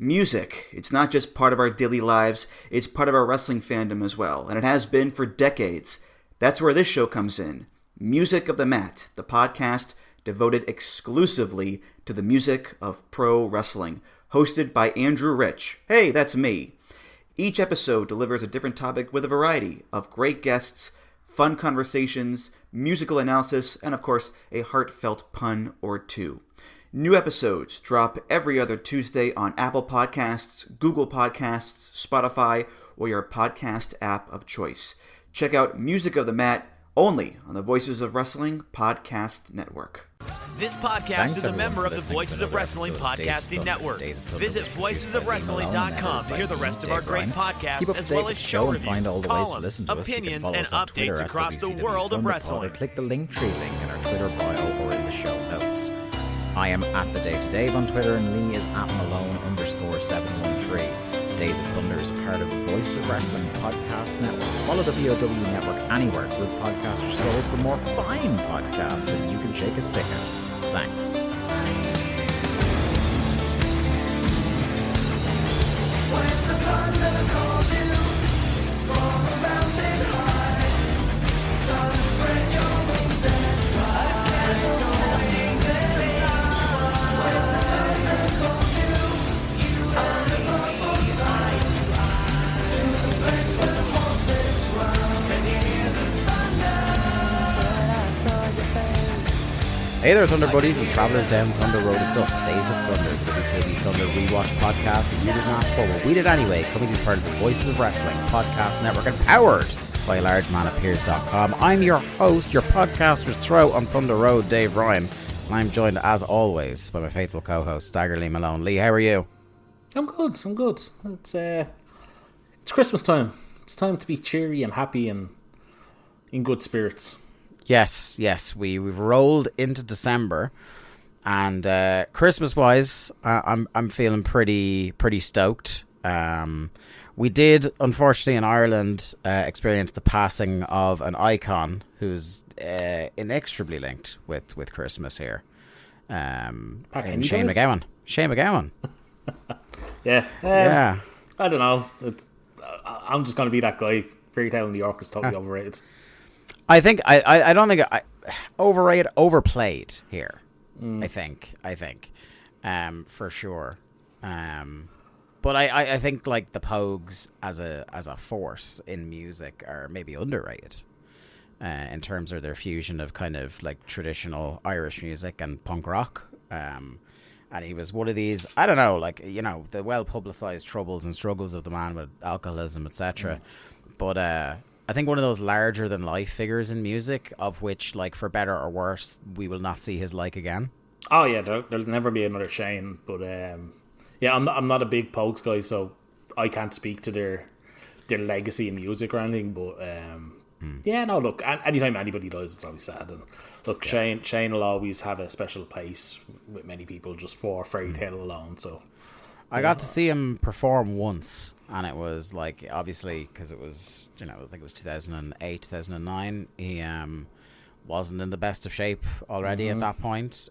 Music. It's not just part of our daily lives, it's part of our wrestling fandom as well, and it has been for decades. That's where this show comes in. Music of the Mat, the podcast devoted exclusively to the music of pro wrestling, hosted by Andrew Rich. Hey, that's me. Each episode delivers a different topic with a variety of great guests, fun conversations, musical analysis, and of course, a heartfelt pun or two. New episodes drop every other Tuesday on Apple Podcasts, Google Podcasts, Spotify, or your podcast app of choice. Check out Music of the Mat only on the Voices of Wrestling Podcast Network. This podcast is a member of the Voices of Wrestling Podcasting Network. Visit voicesofwrestling.com to hear the rest of our great podcasts, as well as show reviews, columns, opinions, and updates across the world of wrestling. Click the Linktree link in our Twitter bio or in the show notes. I am at the Day to Dave on Twitter, and Lee is at Malone_713. Days of Thunder is a part of the Voice of Wrestling Podcast Network. Follow the VOW network anywhere good podcasts are sold for more fine podcasts than you can shake a stick at. Thanks. When the thunder calls you from a mountain high, start to spread your wings and fly. Hey there, Thunder Buddies and Travellers Down Thunder Road. It's us, Days of Thunder, the WCW Thunder rewatch podcast that you didn't ask for, but we did anyway, coming to you part of the Voices of Wrestling Podcast Network and powered by largemanapears.com. I'm your host, your podcaster's throat on Thunder Road, Dave Ryan, and I'm joined, as always, by my faithful co-host, Stagger Lee Malone. Lee, how are you? I'm good. It's Christmas time. It's time to be cheery and happy and in good spirits. Yes, we've rolled into December, and Christmas-wise, I'm feeling pretty stoked. We did, unfortunately, in Ireland, experience the passing of an icon who's inexorably linked with Christmas here. Shane McGowan. Yeah. Yeah. I don't know. I'm just going to be that guy. Fairy Tale in New York is totally overrated. I think I don't think overrated, overplayed here. I think for sure. But I think like the Pogues as a force in music are maybe underrated in terms of their fusion of kind of like traditional Irish music and punk rock. And he was one of these, I don't know, like, you know, the well publicized troubles and struggles of the man with alcoholism, etc. But I think one of those larger than life figures in music, of which, like, for better or worse, we will not see his like again. Oh yeah, there'll never be another Shane. But yeah, I'm not a big Pogues guy, so I can't speak to their legacy in music or anything. But yeah, no, look, anytime anybody dies, it's always sad. And look, Shane will always have a special place with many people just for Fairy Tale alone. So I got to see him perform once, and it was like, obviously, because it was, you know, I think it was 2008, 2009. He wasn't in the best of shape already at that point.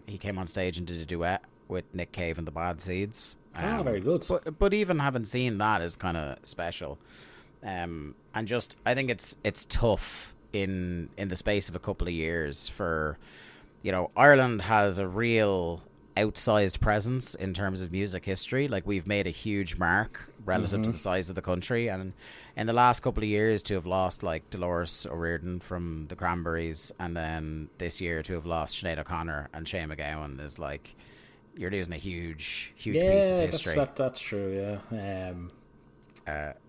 He came on stage and did a duet with Nick Cave and the Bad Seeds. Very good. But even having seen that is kind of special. And just, I think it's tough in the space of a couple of years for, you know, Ireland has a real outsized presence in terms of music history. Like, we've made a huge mark relative to the size of the country, and in the last couple of years to have lost like Dolores O'Riordan from the Cranberries, and then this year to have lost Sinead O'Connor and Shane McGowan, is like, you're losing a huge piece of history. That's true. Yeah.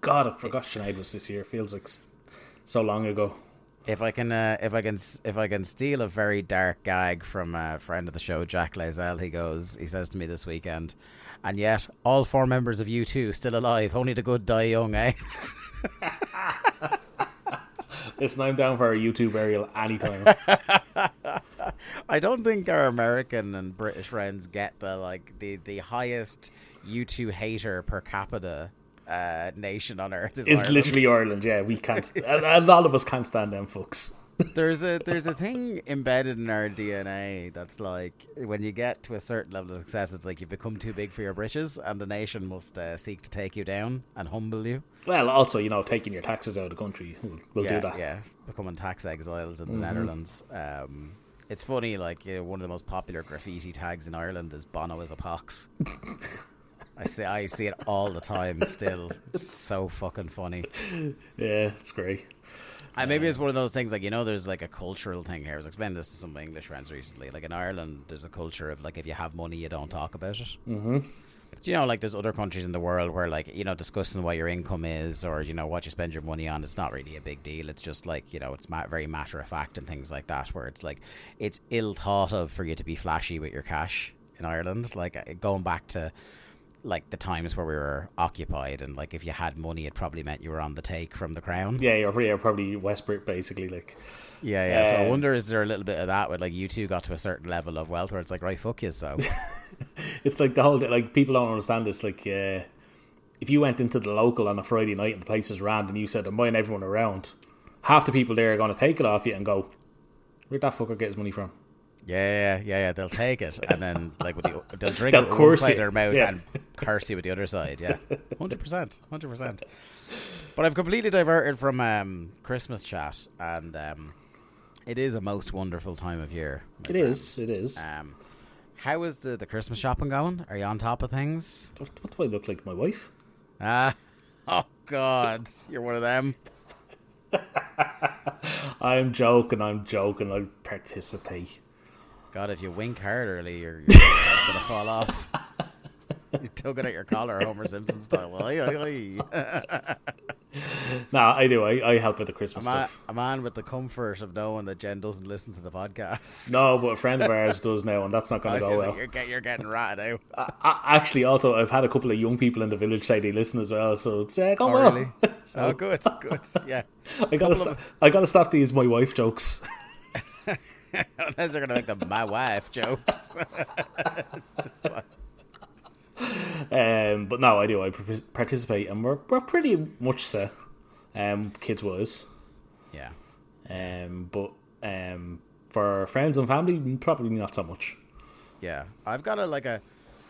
God, I forgot Sinead was this year. Feels like so long ago. If I can steal a very dark gag from a friend of the show, Jack Lazell, he says to me this weekend, and yet all four members of U2 still alive, only the good die young, eh? Listen, I'm down for a U2 burial anytime. I don't think our American and British friends get the highest U2 hater per capita nation on earth is it's Ireland. Literally Ireland. Yeah, we can't. A lot of us can't stand them fucks. There's a thing embedded in our DNA that's like when you get to a certain level of success, it's like you've become too big for your britches, and the nation must seek to take you down and humble you. Well, also, taking your taxes out of the country will do that. Yeah, becoming tax exiles in the Netherlands. It's funny, like one of the most popular graffiti tags in Ireland is "Bono is a pox." I see it all the time. Still, so fucking funny. Yeah, it's great. And maybe it's one of those things, like, there's like a cultural thing here. I was explaining this to some of my English friends recently. Like in Ireland, there's a culture of like, if you have money, you don't talk about it. Mm-hmm. Like there's other countries in the world where like, discussing what your income is or, what you spend your money on, it's not really a big deal. It's just like, it's very matter of fact and things like that, where it's like, it's ill thought of for you to be flashy with your cash in Ireland. Like going back to like the times where we were occupied, and like if you had money, it probably meant you were on the take from the crown. Yeah, you're probably Westbrook basically. Like, yeah. So I wonder, is there a little bit of that with like you two got to a certain level of wealth where it's like, right, fuck you. So it's like the whole like people don't understand this. Like, if you went into the local on a Friday night and the place is rammed, and you said I'm buying everyone around, half the people there are going to take it off you and go, where'd that fucker get his money from? Yeah. They'll take it, and then like they'll drink it with one side of their mouth and curse you with the other side. Yeah, 100%. But I've completely diverted from Christmas chat, and it is a most wonderful time of year. It is. How is the Christmas shopping going? Are you on top of things? What do I look like, my wife? Oh God, you're one of them. I'm joking. I'll participate. God, if you wink hard early, your head's gonna fall off. You're tugging at your collar, Homer Simpson style. Nah, I do. I help with the Christmas stuff. A man with the comfort of knowing that Jen doesn't listen to the podcast. No, but a friend of ours does now, and that's not going to go well. You're getting ratted out. Actually, also, I've had a couple of young people in the village say they listen as well, so it's going well. Really? So, good. Yeah. I gotta stop these my wife jokes. Unless they're gonna make them my wife jokes. Just like... But no, I do. I participate, and we're pretty much set, kids wise. Yeah. But for friends and family, probably not so much. Yeah, I've got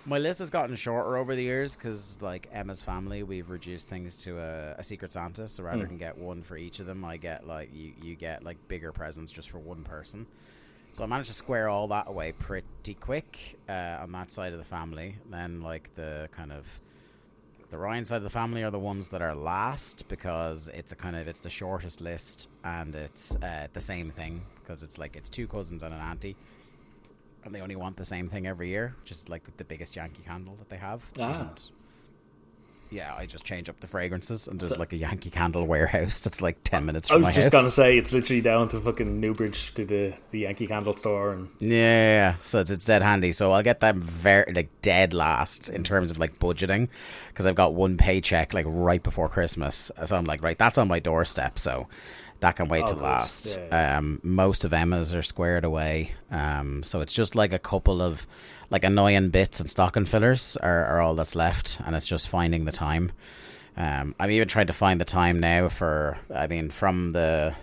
my list has gotten shorter over the years because, like, Emma's family, we've reduced things to a Secret Santa. So rather than get one for each of them, I get like you get like bigger presents just for one person. So I managed to square all that away pretty quick on that side of the family. Then, like, the Ryan side of the family are the ones that are last because it's the shortest list, and it's the same thing because it's like it's two cousins and an auntie. And they only want the same thing every year, which is like the biggest Yankee candle that they have. And yeah, I just change up the fragrances, and there's like a Yankee Candle warehouse that's like 10 minutes from my house. I was just going to say, it's literally down to fucking Newbridge to the Yankee Candle store. And yeah. So it's dead handy. So I'll get them very like dead last in terms of like budgeting, because I've got one paycheck like right before Christmas. So I'm like, right, that's on my doorstep. So that can wait till last. Yeah. Most of Emma's are squared away. So it's just like a couple of like annoying bits and stocking fillers are all that's left, and it's just finding the time. I'm even trying to find the time now from the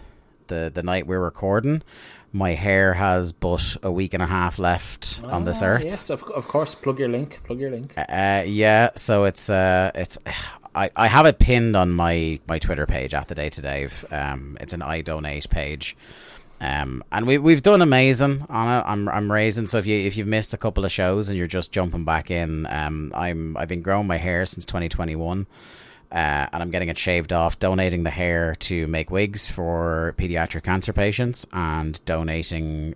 night we're recording, my hair has but a week and a half left on this earth. Yes, of course. Plug your link. Yeah, so it's I have it pinned on my Twitter page at the Day to Dave. It's an I Donate page. And we've done amazing on it. I'm raising, so if you've missed a couple of shows and you're just jumping back in, I've been growing my hair since 2021, and I'm getting it shaved off, donating the hair to make wigs for pediatric cancer patients, and donating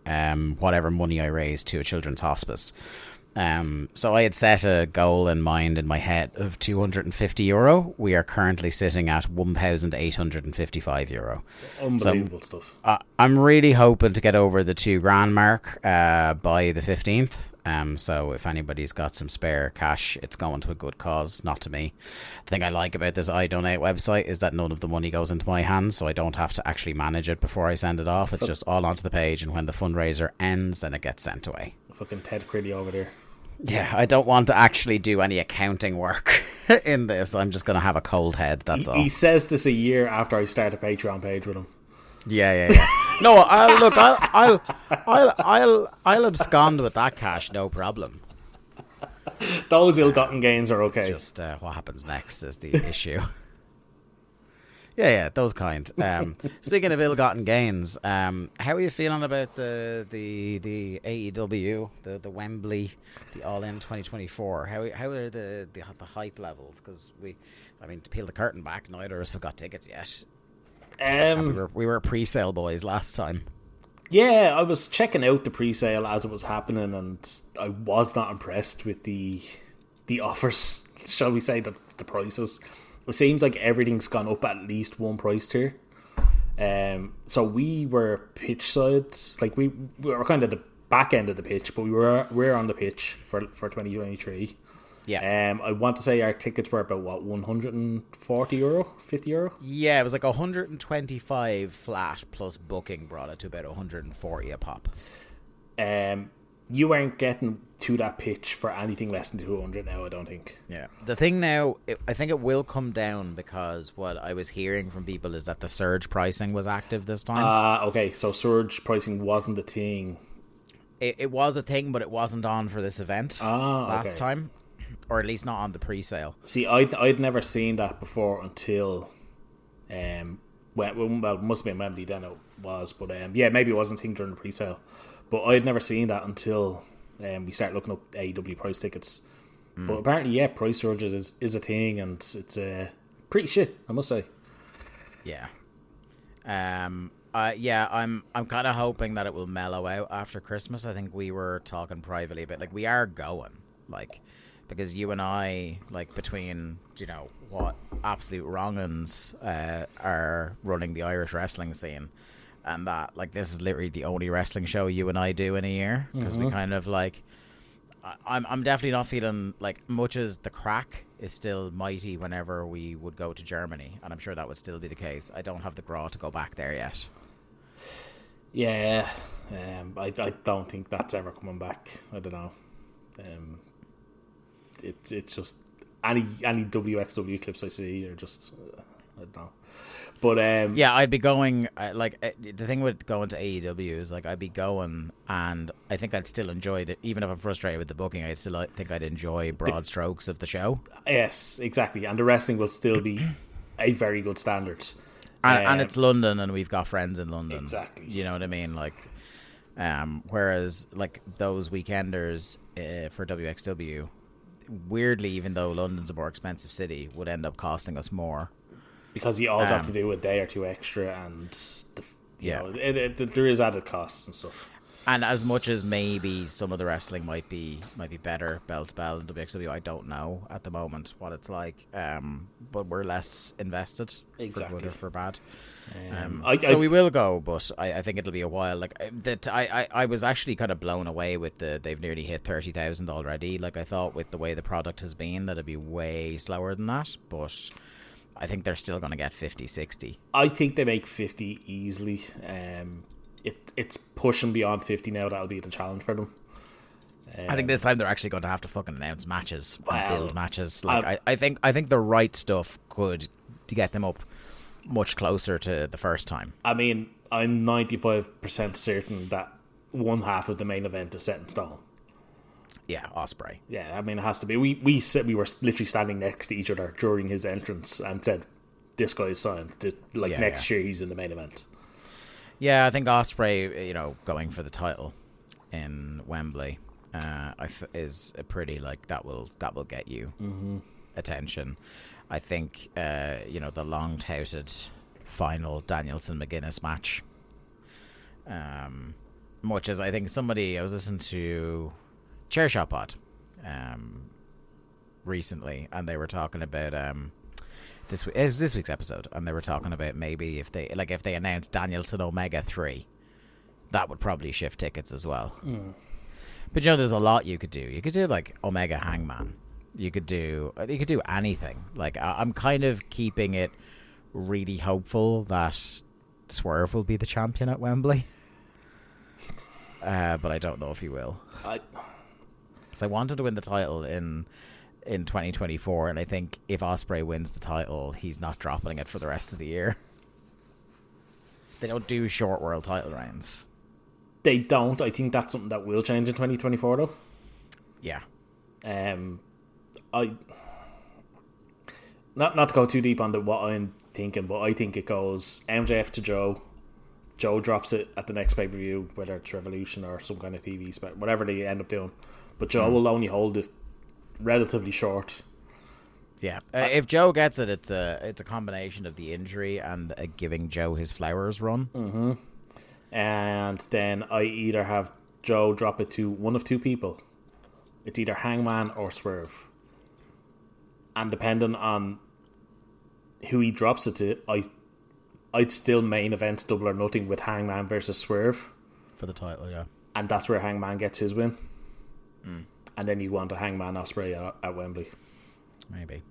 whatever money I raise to a children's hospice. So I had set a goal in mind in my head of €250. We are currently sitting at €1,855. Unbelievable stuff. I'm really hoping to get over the $2,000 mark by the 15th. So if anybody's got some spare cash, it's going to a good cause, not to me. The thing I like about this I Donate website is that none of the money goes into my hands, so I don't have to actually manage it before I send it off. It's just all onto the page, and when the fundraiser ends, then it gets sent away. Fucking Ted Critty over there. Yeah, I don't want to actually do any accounting work in this. I'm just going to have a cold head, that's all. He says this a year after I start a Patreon page with him. Yeah. No, I'll abscond with that cash, no problem. Those ill-gotten gains are okay. It's just what happens next is the issue. Yeah, those kind. Speaking of ill-gotten gains, how are you feeling about the AEW, the Wembley, the All In 2024? How are the hype levels? Because to peel the curtain back, neither of us have got tickets yet. We were pre-sale boys last time. Yeah, I was checking out the pre-sale as it was happening, and I was not impressed with the offers. Shall we say the prices? It seems like everything's gone up at least one price tier. So we were pitch side, like we were kind of the back end of the pitch, but we're on the pitch for 2023. Yeah. I want to say our tickets were about what, €140, €50? Yeah, it was like 125 flat plus booking brought it to about 140 a pop. You weren't getting to that pitch for anything less than 200 now, I don't think. Yeah. The thing now, I think it will come down because what I was hearing from people is that the surge pricing was active this time. Okay, so surge pricing wasn't a thing. It was a thing, but it wasn't on for this event last time. Or at least not on the pre-sale. See, I'd never seen that before until... it must have been Wembley then it was. But maybe it wasn't a thing during the pre-sale. But I'd never seen that until we started looking up AEW price tickets. But apparently, price surges is a thing, and it's pretty shit, I must say. Yeah. I'm kind of hoping that it will mellow out after Christmas. I think we were talking privately about, like, we are going, like, because you and I, like, between, what absolute wrong-uns are running the Irish wrestling scene, and that, like, this is literally the only wrestling show you and I do in a year, because we kind of, like, I'm definitely not feeling, like, much as the crack is still mighty whenever we would go to Germany, and I'm sure that would still be the case. I don't have the graw to go back there yet. Yeah, I don't think that's ever coming back. I don't know. It's just any WXW clips I see are just I don't know. But I'd be going. The thing with going to AEW is, like, I'd be going, and I think I'd still enjoy it. Even if I'm frustrated with the booking, I still think I'd enjoy broad strokes of the show. Yes, exactly, and the wrestling will still be a very good standard. And it's London, and we've got friends in London. Exactly. You know what I mean? Like, whereas, like, those weekenders for WXW, weirdly, even though London's a more expensive city, would end up costing us more. Because you always have to do a day or two extra, and there is added costs and stuff. And as much as maybe some of the wrestling might be better bell to bell in WXW, I don't know at the moment what it's like. But we're less invested, exactly, for good or for bad. So we will go, but I think it'll be a while. Like I was actually kind of blown away with they've nearly hit 30,000 already. Like, I thought with the way the product has been that it'd be way slower than that, but I think they're still going to get 50, 60. I think they make 50 easily. It's pushing beyond 50 now. That'll be the challenge for them. I think this time they're actually going to have to fucking announce matches and build matches. Like, I think the right stuff could get them up much closer to the first time. I mean, I'm 95% certain that one half of the main event is set in stone. Yeah, Ospreay. Yeah, I mean, it has to be. We were literally standing next to each other during his entrance and said, "This guy's signed. Next year he's in the main event." Yeah, I think Ospreay, going for the title in Wembley, is a pretty, like, that will get you attention. I think the long touted final Danielson McGuinness match. Much as I think I was listening to Chair Shot Pod recently, and they were talking about this week's episode, and they were talking about maybe if they announced Danielson Omega 3, that would probably shift tickets as well. But there's a lot you could do. You could do, like, Omega Hangman. You could do anything. Like, I'm kind of keeping it really hopeful that Swerve will be the champion at Wembley, but I don't know if he will. So I want him to win the title in 2024, and I think if Ospreay wins the title, he's not dropping it for the rest of the year. They don't do short world title reigns. They don't. I think that's something that will change in 2024, though. Yeah. I not to go too deep on what I'm thinking, but I think it goes MJF to Joe. Joe drops it at the next pay-per-view, whether it's Revolution or some kind of TV spec, whatever they end up doing. But Joe will only hold it relatively short. Yeah, if Joe gets it, it's a combination of the injury and giving Joe his flowers run. Mm-hmm. And then I either have Joe drop it to one of two people. It's either Hangman or Swerve. And depending on who he drops it to, I'd still main event Double or Nothing with Hangman versus Swerve. For the title, yeah. And that's where Hangman gets his win. And then you want a Hangman Ospreay at Wembley. Maybe.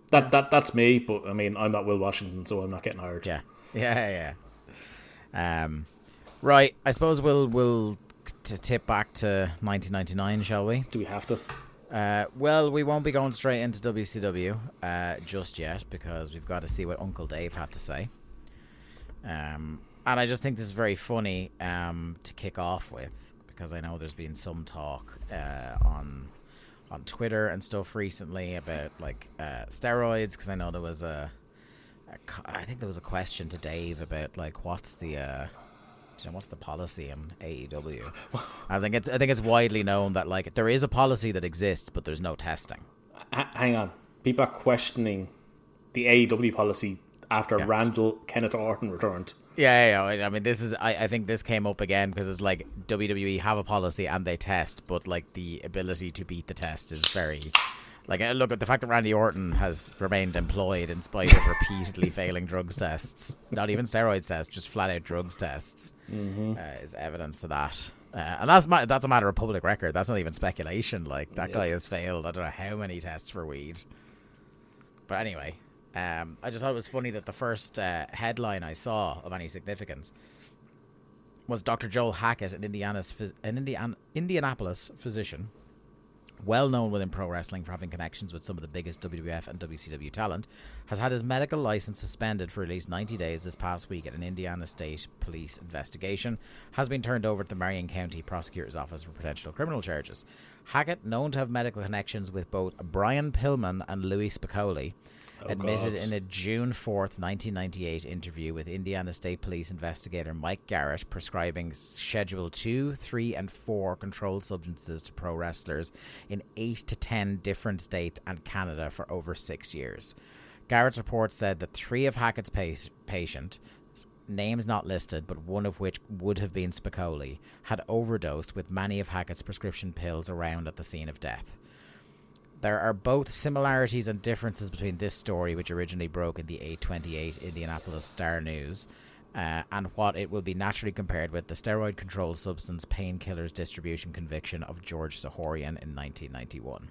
That's me, but I mean, I'm not Will Washington, so I'm not getting hired. Yeah. Right, I suppose we'll tip back to 1999, shall we? Do we have to? Well, we won't be going straight into WCW just yet, because we've got to see what Uncle Dave had to say. And I just think this is very funny to kick off with, because I know there's been some talk on Twitter and stuff recently about like steroids, because I know there was a question to Dave about like what's the policy in AEW. I think it's widely known that like there is a policy that exists, but there's no testing. Hang on, people are questioning the AEW policy after Randall Kenneth Orton returned. Yeah. I mean, this is. I think this came up again because it's like WWE have a policy and they test, but like the ability to beat the test is very. Like, look at the fact that Randy Orton has remained employed in spite of repeatedly failing drugs tests. Not even steroids tests, just flat out drugs tests is evidence to that. And that's a matter of public record. That's not even speculation. Like, that guy has failed, I don't know how many tests for weed. But anyway, I just thought it was funny that the first headline I saw of any significance was Dr. Joel Hackett, an Indianapolis physician, well known within pro wrestling for having connections with some of the biggest WWF and WCW talent, has had his medical license suspended for at least 90 days this past week at an Indiana State Police investigation, has been turned over to the Marion County Prosecutor's Office for potential criminal charges. Hackett, known to have medical connections with both Brian Pillman and Louis Spicoli, admitted in a June 4th, 1998 interview with Indiana State Police investigator Mike Garrett prescribing Schedule 2, 3, and 4 controlled substances to pro wrestlers in 8 to 10 different states and Canada for over 6 years. Garrett's report said that 3 of Hackett's patient, names not listed but one of which would have been Spicoli, had overdosed with many of Hackett's prescription pills around at the scene of death. There are both similarities and differences between this story, which originally broke in the 8/28 Indianapolis Star News, and what it will be naturally compared with the steroid-controlled substance painkillers distribution conviction of George Zahorian in 1991.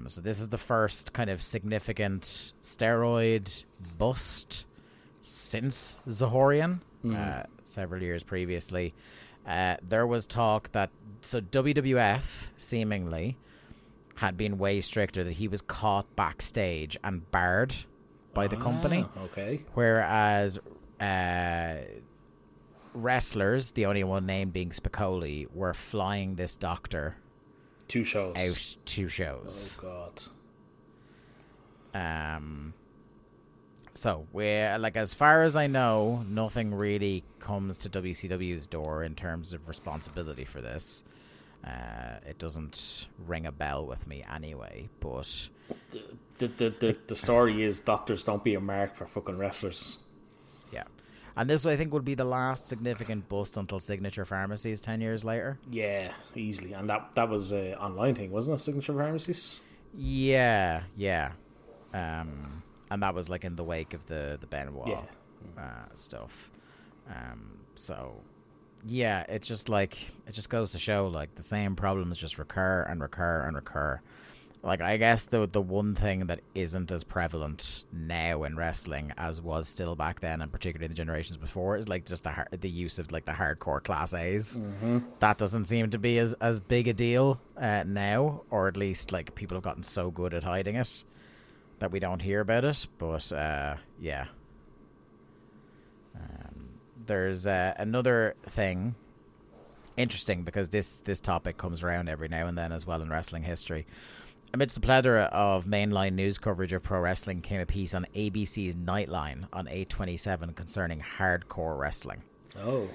So this is the first kind of significant steroid bust since Zahorian, several years previously. There was talk that WWF, seemingly, had been way stricter, that he was caught backstage and barred by the company. Okay. Whereas wrestlers, the only one named being Spicoli, were flying this doctor 2 shows. Out 2 shows. Oh, God. So, like, as far as I know, nothing really comes to WCW's door in terms of responsibility for this. It doesn't ring a bell with me anyway, but the story is doctors don't be a mark for fucking wrestlers. Yeah. And this, I think, would be the last significant bust until Signature Pharmacies 10 years later. Yeah, easily. And that was an online thing, wasn't it, Signature Pharmacies? Yeah. And that was like in the wake of the Benoit stuff. So... yeah, it just goes to show, like, the same problems just recur and recur and recur. Like, I guess the one thing that isn't as prevalent now in wrestling as was still back then, and particularly the generations before, is like just the use of like the hardcore Class A's. That doesn't seem to be as big a deal now, or at least like people have gotten so good at hiding it that we don't hear about it. But yeah. there's another thing interesting, because this topic comes around every now and then as well in wrestling history. Amidst the plethora of mainline news coverage of pro wrestling came a piece on ABC's Nightline on 8/27 concerning hardcore wrestling. Oh.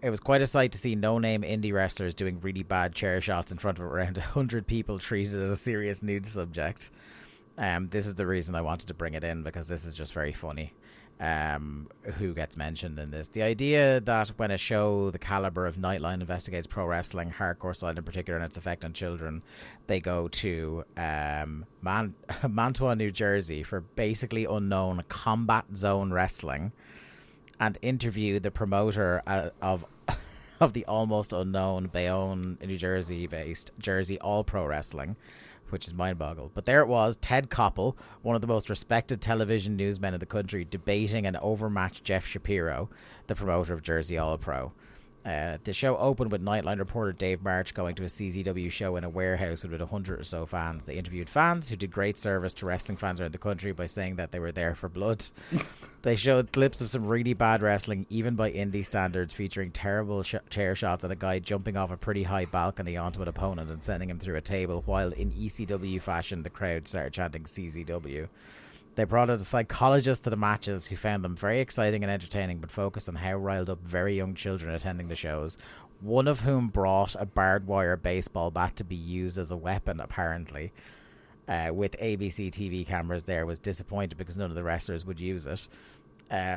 It was quite a sight to see no-name indie wrestlers doing really bad chair shots in front of around 100 people treated as a serious news subject. This is the reason I wanted to bring it in, because this is just very funny. Who gets mentioned in this? The idea that when a show the caliber of Nightline investigates pro wrestling, hardcore side in particular, and its effect on children, they go to Mantua, New Jersey for basically unknown Combat Zone Wrestling and interview the promoter of the almost unknown Bayonne, New Jersey-based Jersey All Pro Wrestling, which is mind-boggling. But there it was, Ted Koppel, one of the most respected television newsmen in the country, debating an overmatched Jeff Shapiro, the promoter of Jersey All Pro. The show opened with Nightline reporter Dave March going to a CZW show in a warehouse with 100 or so fans. They interviewed fans who did great service to wrestling fans around the country by saying that they were there for blood. They showed clips of some really bad wrestling, even by indie standards, featuring terrible chair shots and a guy jumping off a pretty high balcony onto an opponent and sending him through a table, while in ECW fashion the crowd started chanting CZW. They brought out a psychologist to the matches who found them very exciting and entertaining, but focused on how riled up very young children attending the shows, one of whom brought a barbed wire baseball bat to be used as a weapon, apparently. With ABC TV cameras there, was disappointed because none of the wrestlers would use it.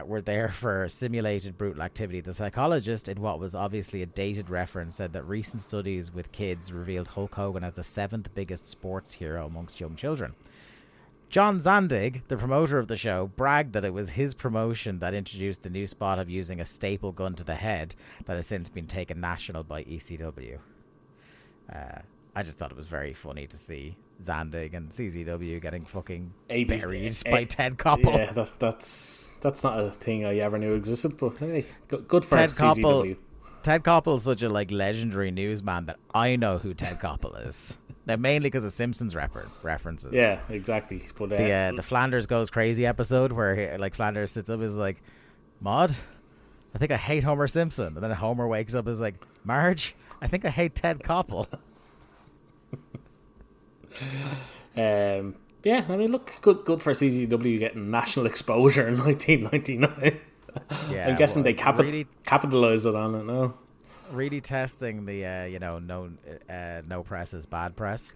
Were there for simulated brutal activity. The psychologist, in what was obviously a dated reference, said that recent studies with kids revealed Hulk Hogan as the 7th biggest sports hero amongst young children. John Zandig, the promoter of the show, bragged that it was his promotion that introduced the new spot of using a staple gun to the head that has since been taken national by ECW. I just thought it was very funny to see Zandig and CZW getting fucking buried by Ted Koppel. Yeah, that's not a thing I ever knew existed, but hey, good for Ted CZW. Ted Koppel is such a legendary newsman that I know who Ted Koppel is. Now, mainly because of Simpsons references. Yeah, exactly. But the Flanders Goes Crazy episode where Flanders sits up is like, Maud, I think I hate Homer Simpson. And then Homer wakes up and is like, Marge, I think I hate Ted Koppel. Yeah, I mean, look, good for CZW getting national exposure in 1999. Yeah, I'm guessing they capitalized it on it now. Really testing the no press is bad press.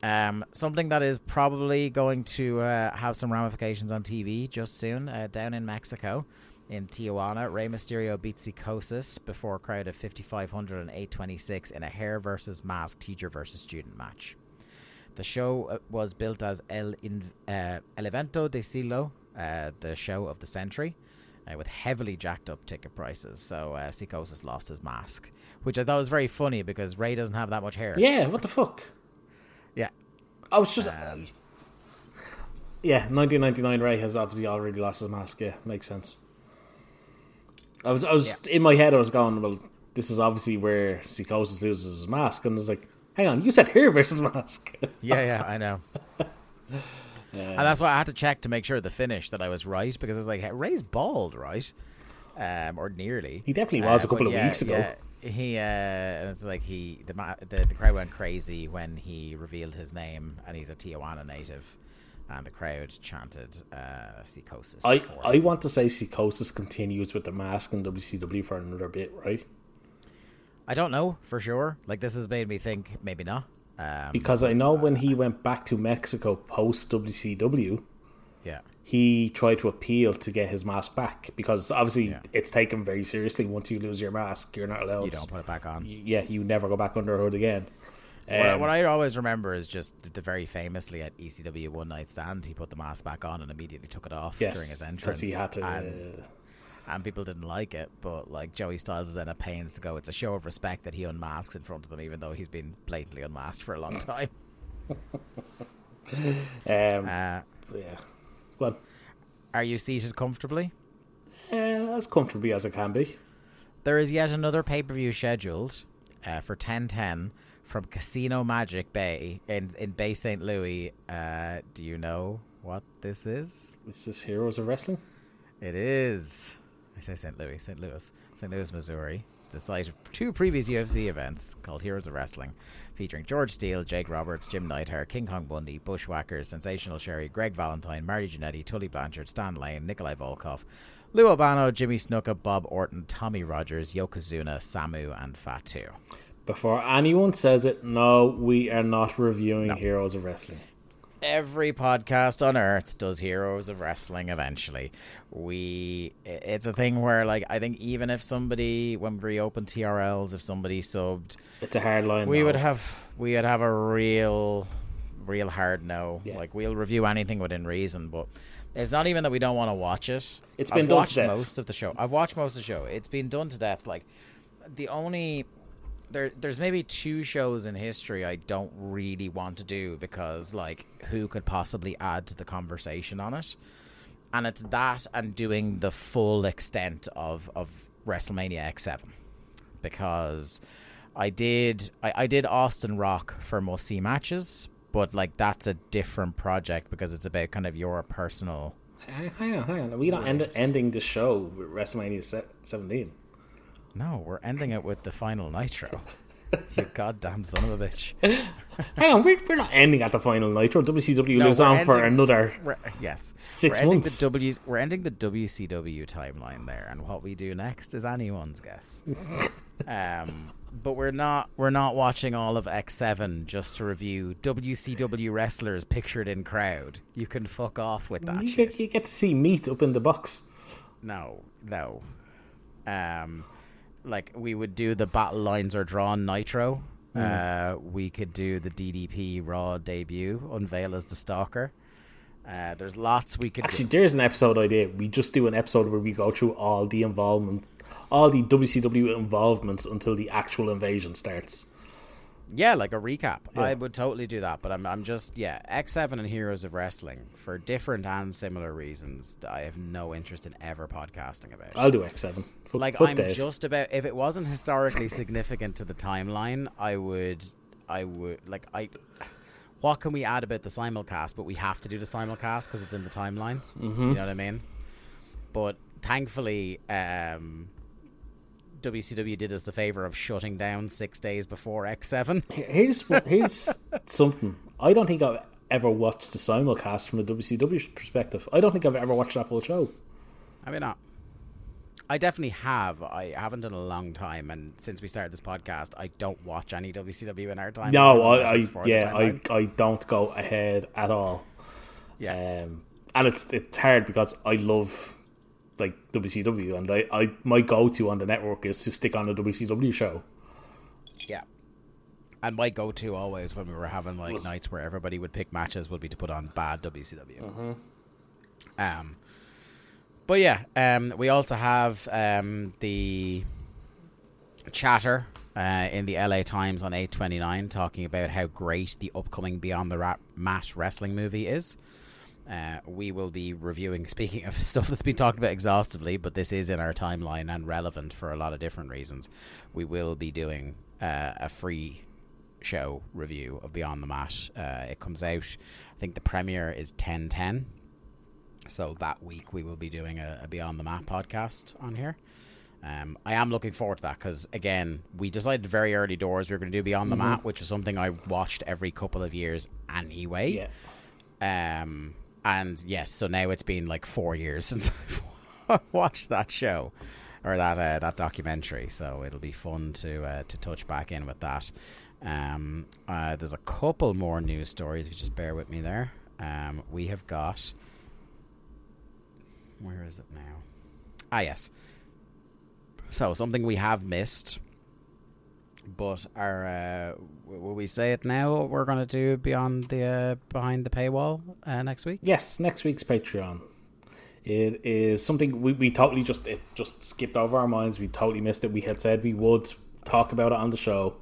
Something that is probably going to have some ramifications on TV just soon. Down in Mexico, in Tijuana, Rey Mysterio beat Psicosis before a crowd of 5,500 and 826 in a hair versus mask, teacher versus student match. The show was built as El Evento de Siglo, the show of the century, with heavily jacked up ticket prices. So Psicosis lost his mask, which I thought was very funny because Ray doesn't have that much hair. Yeah, what the fuck? Yeah. I was just... 1999 Ray has obviously already lost his mask. Yeah, makes sense. I was in my head I was going, well, this is obviously where Psicosis loses his mask. And I was like, hang on, you said hair versus mask. Yeah, I know. And that's why I had to check to make sure the finish that I was right, because I was like, hey, Ray's bald, right? Or nearly. He definitely was a couple of weeks ago. Yeah, it's like the crowd went crazy when he revealed his name, and he's a Tijuana native, and the crowd chanted Psicosis. I want to say Psicosis continues with the mask in WCW for another bit, right? I don't know for sure. This has made me think maybe not. Because I know when he went back to Mexico post WCW, he tried to appeal to get his mask back, because obviously it's taken very seriously. Once you lose your mask, you're not allowed. You don't put it back on. You never go back under a hood again. What I always remember is just the very famously at ECW One Night Stand, he put the mask back on and immediately took it off during his entrance. He had to. And people didn't like it, but Joey Styles is then at pains to go, it's a show of respect that he unmasks in front of them, even though he's been blatantly unmasked for a long time. Yeah. Well, are you seated comfortably? As comfortably as I can be. There is yet another pay-per-view scheduled for 10/10 from Casino Magic Bay in Bay St. Louis. Do you know what this is? Is this Heroes of Wrestling? It is. I say St. Louis, Missouri, the site of 2 previous UFC events called Heroes of Wrestling, featuring George Steele, Jake Roberts, Jim Neidhart, King Kong Bundy, Bushwhackers, Sensational Sherry, Greg Valentine, Marty Jannetty, Tully Blanchard, Stan Lane, Nikolai Volkov, Lou Albano, Jimmy Snuka, Bob Orton, Tommy Rogers, Yokozuna, Samu, and Fatu. Before anyone says it, no, we are not reviewing Heroes of Wrestling. Every podcast on earth does Heroes of Wrestling eventually. It's a thing where, like, I think even if somebody, when we reopen TRLs, if somebody subbed, it's a hard line. We would have a real hard no. Yeah. Like, we'll review anything within reason, but it's not even that we don't want to watch it. It's been done to death. I've watched most of the show. It's been done to death. Like, there's maybe 2 shows in history I don't really want to do because, like, who could possibly add to the conversation on it? And it's that and doing the full extent of WrestleMania X7, because I did Austin Rock for must-see matches, but, like, that's a different project because it's about kind of your personal... Hang on. We're not ending the show with WrestleMania 17. No, we're ending it with the final Nitro. You goddamn son of a bitch. Hang on, we're not ending at the final Nitro. WCW lives on for another 6 months. We're ending the WCW timeline there, and what we do next is anyone's guess. But we're not watching all of X7 just to review WCW wrestlers pictured in crowd. You can fuck off with that. You get to see meat up in the box. No. Like, we would do the Battle Lines Are Drawn Nitro. We could do the DDP Raw debut, Unveil as the Stalker. There's lots we could do. There's an episode idea. We just do an episode where we go through all the WCW involvements until the actual invasion starts. Yeah, like a recap. Yeah. I would totally do that, but I'm just, X7 and Heroes of Wrestling, for different and similar reasons, I have no interest in ever podcasting about. I'll do X7. I'm Dave. Just about, if it wasn't historically significant to the timeline, I would, what can we add about the simulcast? But we have to do the simulcast because it's in the timeline. Mm-hmm. You know what I mean? But thankfully, WCW did us the favor of shutting down 6 days before X7. Here's something. I don't think I've ever watched the simulcast from a WCW perspective. I don't think I've ever watched that full show. I mean, I definitely have. I haven't in a long time, and since we started this podcast, I don't watch any WCW in our time. No, I don't go ahead at all. Yeah, and it's hard because I love, like, WCW, and I my go-to on the network is to stick on a WCW show. Yeah. And my go-to always when we were having nights where everybody would pick matches would be to put on bad WCW. Mm-hmm. But yeah, we also have the chatter in the LA Times on 8/29 talking about how great the upcoming Beyond the Mat wrestling movie is. We will be reviewing, speaking of stuff that's been talked about exhaustively, but this is in our timeline and relevant for a lot of different reasons. We will be doing a free show review of Beyond the Mat. It comes out, I think the premiere is 10/10. So that week we will be doing a Beyond the Mat podcast on here. I am looking forward to that because, again, we decided very early doors we were going to do Beyond the Mat, which was something I watched every couple of years anyway. Yeah. And yes, so now it's been like 4 years since I've watched that show or that documentary. So it'll be fun to touch back in with that. There's a couple more news stories. If you just bear with me there. We have got. Where is it now? Ah, yes. So something we have missed, but will we say it now? We're going to do behind the paywall next week. Yes, next week's Patreon. It is something we totally just skipped over our minds. We totally missed it. We had said we would talk about it on the show,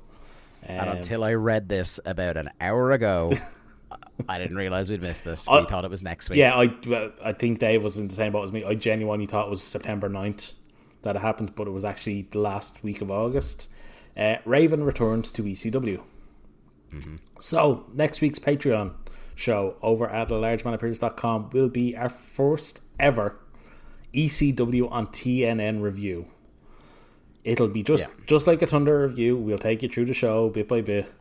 and until I read this about an hour ago, I didn't realize we'd missed it. We thought it was next week. Yeah, I think Dave was in the same boat as me. I genuinely thought it was September 9th that it happened, but it was actually the last week of August. Raven returned to ECW. Mm-hmm. So, next week's Patreon show over at largemanappearance.com will be our first ever ECW on TNN review. It'll be just like a Thunder review. We'll take you through the show bit by bit.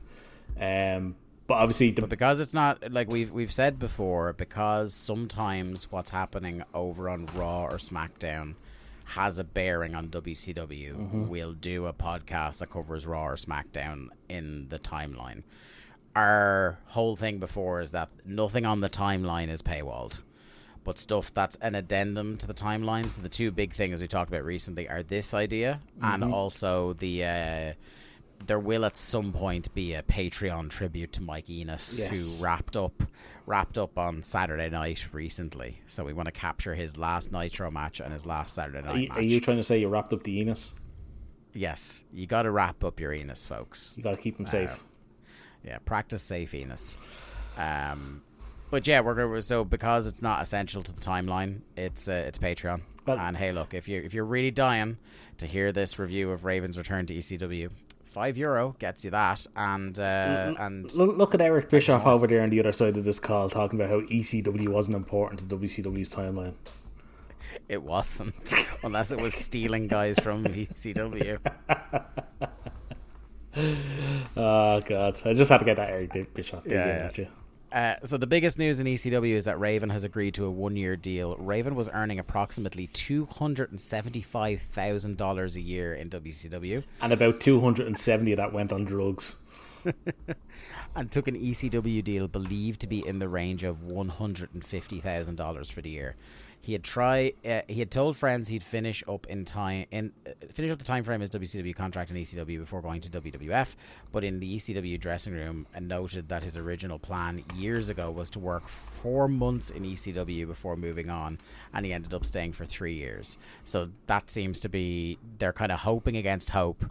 But obviously, but because it's not like we've said before, because sometimes what's happening over on Raw or SmackDown has a bearing on WCW, we'll do a podcast that covers Raw or SmackDown in the timeline. Our whole thing before is that nothing on the timeline is paywalled, but stuff that's an addendum to the timeline. So the two big things we talked about recently are this idea and also the there will at some point be a Patreon tribute to Mike Enos, who wrapped up on Saturday night recently. So we want to capture his last Nitro match and his last Saturday night match. Are you trying to say you wrapped up the Enos? Yes, you got to wrap up your Enos, folks. You got to keep him safe. Yeah, practice safe Enos. But yeah, so because it's not essential to the timeline, it's Patreon. And hey, look, if you're really dying to hear this review of Raven's return to ECW, €5 gets you that, and look at Eric Bischoff over there on the other side of this call talking about how ECW wasn't important to WCW's timeline. It wasn't, unless it was stealing guys from ECW. Oh God, I just had to get that Eric Bischoff at you. So the biggest news in ECW is that Raven has agreed to a 1-year deal. Raven was earning approximately $275,000 a year in WCW. And about 270 of that went on drugs. And took an ECW deal believed to be in the range of $150,000 for the year. He had told friends he'd finish up the time frame his WCW contract in ECW before going to WWF, but in the ECW dressing room, and noted that his original plan years ago was to work 4 months in ECW before moving on, and he ended up staying for 3 years. So that seems to be, they're kind of hoping against hope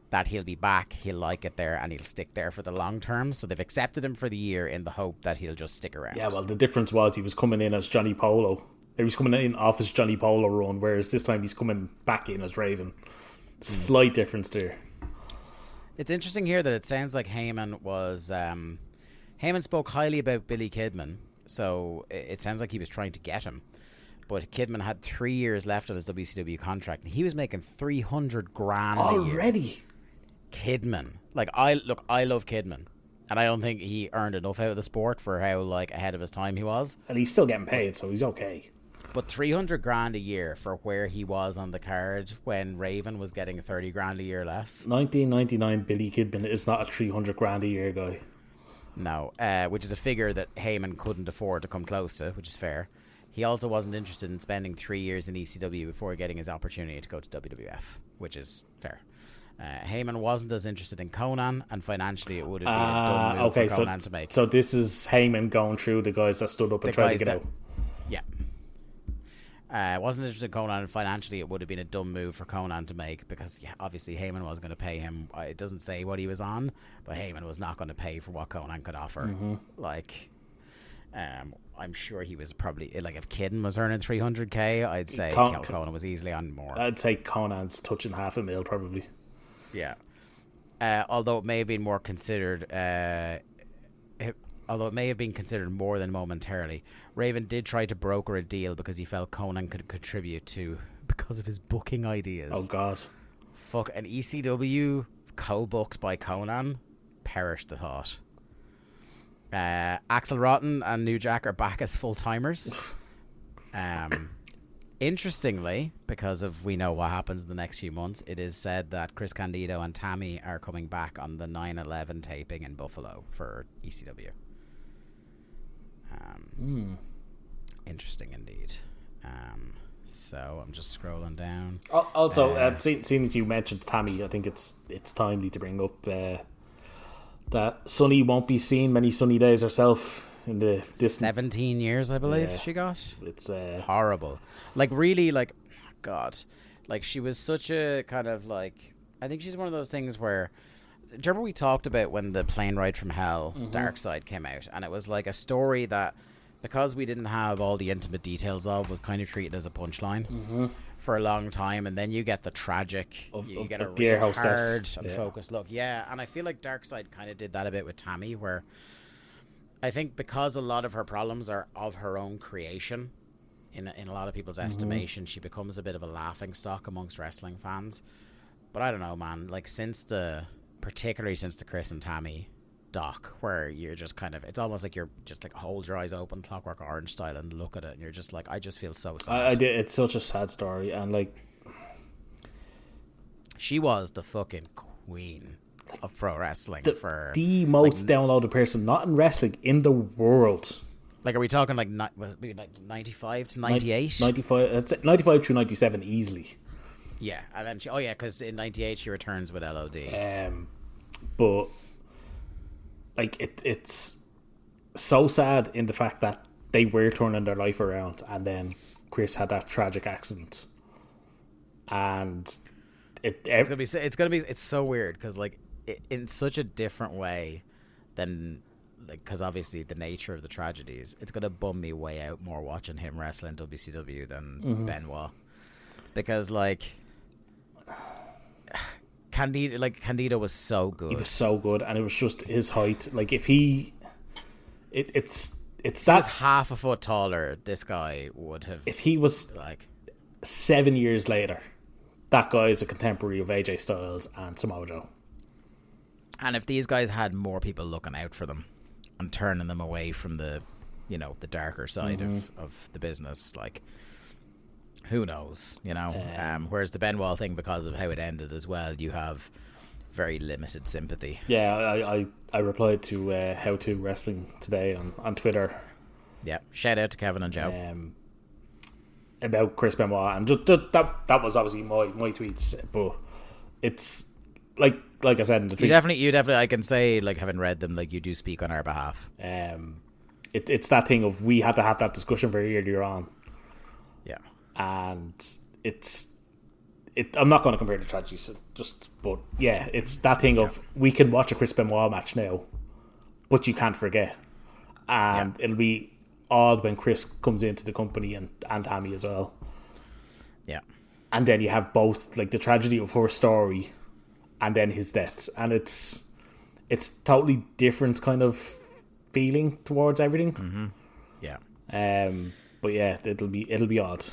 that he'll be back, he'll like it there, and he'll stick there for the long term. So they've accepted him for the year in the hope that he'll just stick around. Yeah, well, the difference was he was coming in as Johnny Polo. He was coming in off his Johnny Polo run, whereas this time he's coming back in as Raven. Slight difference there. It's interesting here that it sounds like Heyman was... Heyman spoke highly about Billy Kidman, so it sounds like he was trying to get him. But Kidman had 3 years left on his WCW contract, and he was making $300,000 already. Kidman. I love Kidman. And I don't think he earned enough out of the sport for how ahead of his time he was. And he's still getting paid, so he's okay. But $300,000 a year for where he was on the card when Raven was getting $30,000 a year less. 1999 Billy Kidman is not a $300,000 a year guy. No, which is a figure that Heyman couldn't afford to come close to, which is fair. He also wasn't interested in spending 3 years in ECW before getting his opportunity to go to WWF, which is fair. Heyman wasn't as interested in Conan, and financially it would have been a dumb move for Conan to make. So this is Heyman going through the guys that stood up and tried to get out. Yeah. Wasn't interested in Conan, and financially it would have been a dumb move for Conan to make, because obviously Heyman was going to pay him. It doesn't say what he was on, but Heyman was not going to pay for what Conan could offer. I'm sure he was probably, if Kidden was earning $300,000, I'd say Conan was easily on more. I'd say Conan's touching $500,000 probably. Yeah. Although it may have been more considered, although it may have been considered more than momentarily, Raven did try to broker a deal because he felt Conan could contribute because of his booking ideas. Oh God. Fuck, an ECW co-booked by Conan? Perish the thought. Axel Rotten and New Jack are back as full-timers. Interestingly, because we know what happens in the next few months, it is said that Chris Candido and Tammy are coming back on the 9/11 taping in Buffalo for ECW. Interesting indeed. So I'm just scrolling down. Also, seeing as you mentioned Tammy, I think it's timely to bring up that Sunny won't be seeing many sunny days herself. In this 17 years, I believe she got. It's horrible. Really, God. She was such a kind of I think she's one of those things where. Do you remember we talked about when the Plane Ride from Hell Dark Side came out, and it was like a story that, because we didn't have all the intimate details of, was kind of treated as a punchline for a long time, and then you get the tragic, you get a real hard and focused look. Yeah, and I feel like Dark Side kind of did that a bit with Tammy, where. I think because a lot of her problems are of her own creation, in a lot of people's estimation. She becomes a bit of a laughing stock amongst wrestling fans. But I don't know, man. Like particularly since the Chris and Tammy doc, where you're just kind of, it's almost like you're just like hold your eyes open, Clockwork Orange style, and look at it, and you're just like, I just feel so sad. It's such a sad story, and like, she was the fucking queen of pro wrestling for the most downloaded person, not in wrestling, in the world. Like, are we talking like 95 to 98? 95 through 97 easily. Yeah, and then because in 98 she returns with LOD. But like it's so sad in the fact that they were turning their life around, and then Chris had that tragic accident, and it's so weird because like in such a different way than, like, because obviously the nature of the tragedies, it's gonna bum me way out more watching him wrestle in WCW than Benoit, because like Candido was so good. He was so good, and it was just his height. Like if he, it's if that he was half a foot taller, this guy would have. If he was like 7 years later, that guy is a contemporary of AJ Styles and Samoa Joe. And if these guys had more people looking out for them and turning them away from the, the darker side of the business, like, who knows, whereas the Benoit thing, because of how it ended as well, you have very limited sympathy. Yeah, I replied to How To Wrestling today on Twitter. Yeah, shout out to Kevin and Joe. About Chris Benoit, and just that was obviously my tweets, but it's like I said in the tweet, you definitely I can say, like, having read them, like, you do speak on our behalf. It's that thing of, we had to have that discussion very earlier on. Yeah. And I'm not going to compare the tragedies, but yeah, it's that thing of, we can watch a Chris Benoit match now, but you can't forget, and it'll be odd when Chris comes into the company and Tammy as well. Yeah. And then you have both, like, the tragedy of her story and then his death, and it's totally different kind of feeling towards everything. Yeah. But yeah, it'll be odd.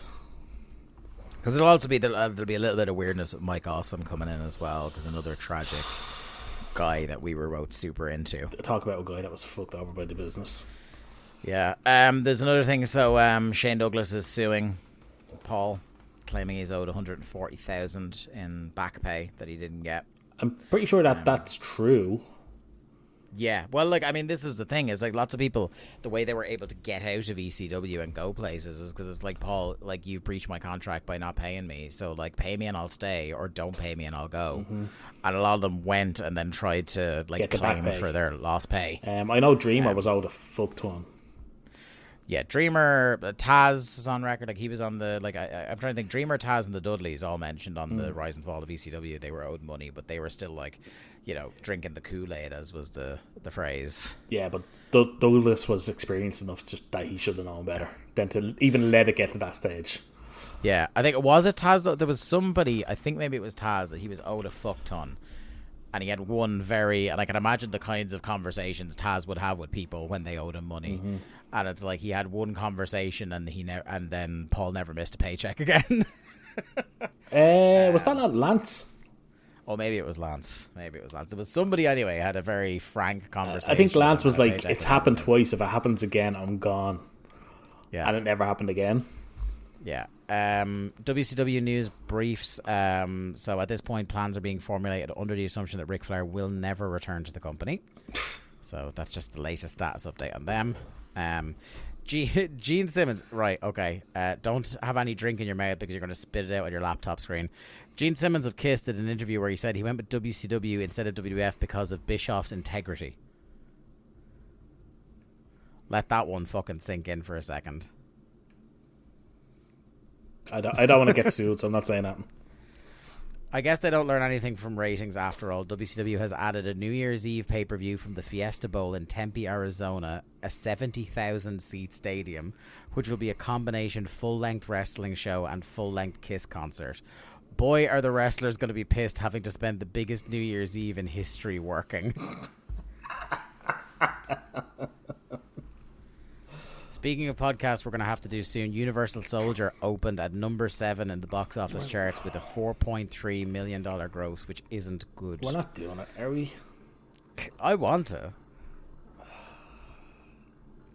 Because it'll also be there'll be a little bit of weirdness with Mike Awesome coming in as well, because another tragic guy that we were both super into. Talk about a guy that was fucked over by the business. Yeah. There's another thing. So Shane Douglas is suing Paul, claiming he's owed $140,000 in back pay that he didn't get. I'm pretty sure that's true. Yeah, well, like, I mean, this is the thing, is like, lots of people, the way they were able to get out of ECW and go places is because it's like, Paul, like, you've breached my contract by not paying me, so, like, pay me and I'll stay, or don't pay me and I'll go. And a lot of them went and then tried to, like, claim for their lost pay. I know Dreamer was owed a fuck ton. Yeah, Dreamer, Taz is on record. Like, he was on the, like, I'm trying to think, Dreamer, Taz, and the Dudleys all mentioned on the Rise and Fall of ECW. They were owed money, but they were still, like, drinking the Kool-Aid, as was the phrase. Yeah, but Douglas was experienced enough that he should have known better than to even let it get to that stage. Yeah, I think it was Taz. There was somebody, I think maybe it was Taz, that he was owed a fuck ton. And he had one and I can imagine the kinds of conversations Taz would have with people when they owed him money. And it's like, he had one conversation and and then Paul never missed a paycheck again. Was that not Lance? Oh, maybe it was Lance. It was somebody anyway, had a very frank conversation. I think Lance was like, it's happened twice. If it happens again, I'm gone. Yeah. And it never happened again. Yeah. WCW news briefs. So at this point, plans are being formulated under the assumption that Ric Flair will never return to the company. So that's just the latest status update on them. Gene Simmons, right, okay. Don't have any drink in your mouth because you're going to spit it out on your laptop screen. Gene Simmons of Kiss did an interview where he said he went with WCW instead of WWF because of Bischoff's integrity. Let that one fucking sink in for a second. I don't want to get sued, so I'm not saying that. I guess they don't learn anything from ratings after all. WCW has added a New Year's Eve pay-per-view from the Fiesta Bowl in Tempe, Arizona, a 70,000-seat stadium, which will be a combination full-length wrestling show and full-length Kiss concert. Boy, are the wrestlers going to be pissed having to spend the biggest New Year's Eve in history working. Speaking of podcasts, we're going to have to do soon. Universal Soldier opened at number 7 in the box office charts with a $4.3 million gross, which isn't good. We're not doing it, are we? I want to.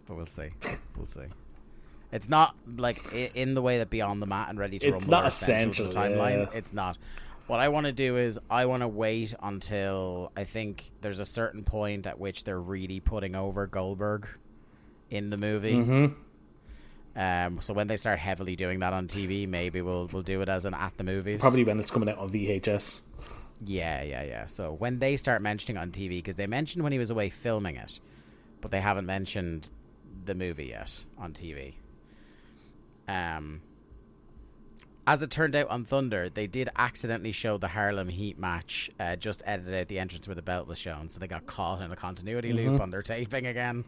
But we'll see. We'll see. It's not like in the way that Beyond the Mat and Ready to Rumble. It's not are essential essential to the timeline. Yeah. It's not. What I want to do is I want to wait until I think there's a certain point at which they're really putting over Goldberg in the movie. Mm-hmm. So when they start heavily doing that on TV, maybe we'll do it as an at the movies. Probably when it's coming out on VHS. Yeah. So when they start mentioning it on TV, because they mentioned when he was away filming it, but they haven't mentioned the movie yet on TV. As it turned out on Thunder, they did accidentally show the Harlem Heat match, just edited out the entrance where the belt was shown, so they got caught in a continuity loop on their taping again.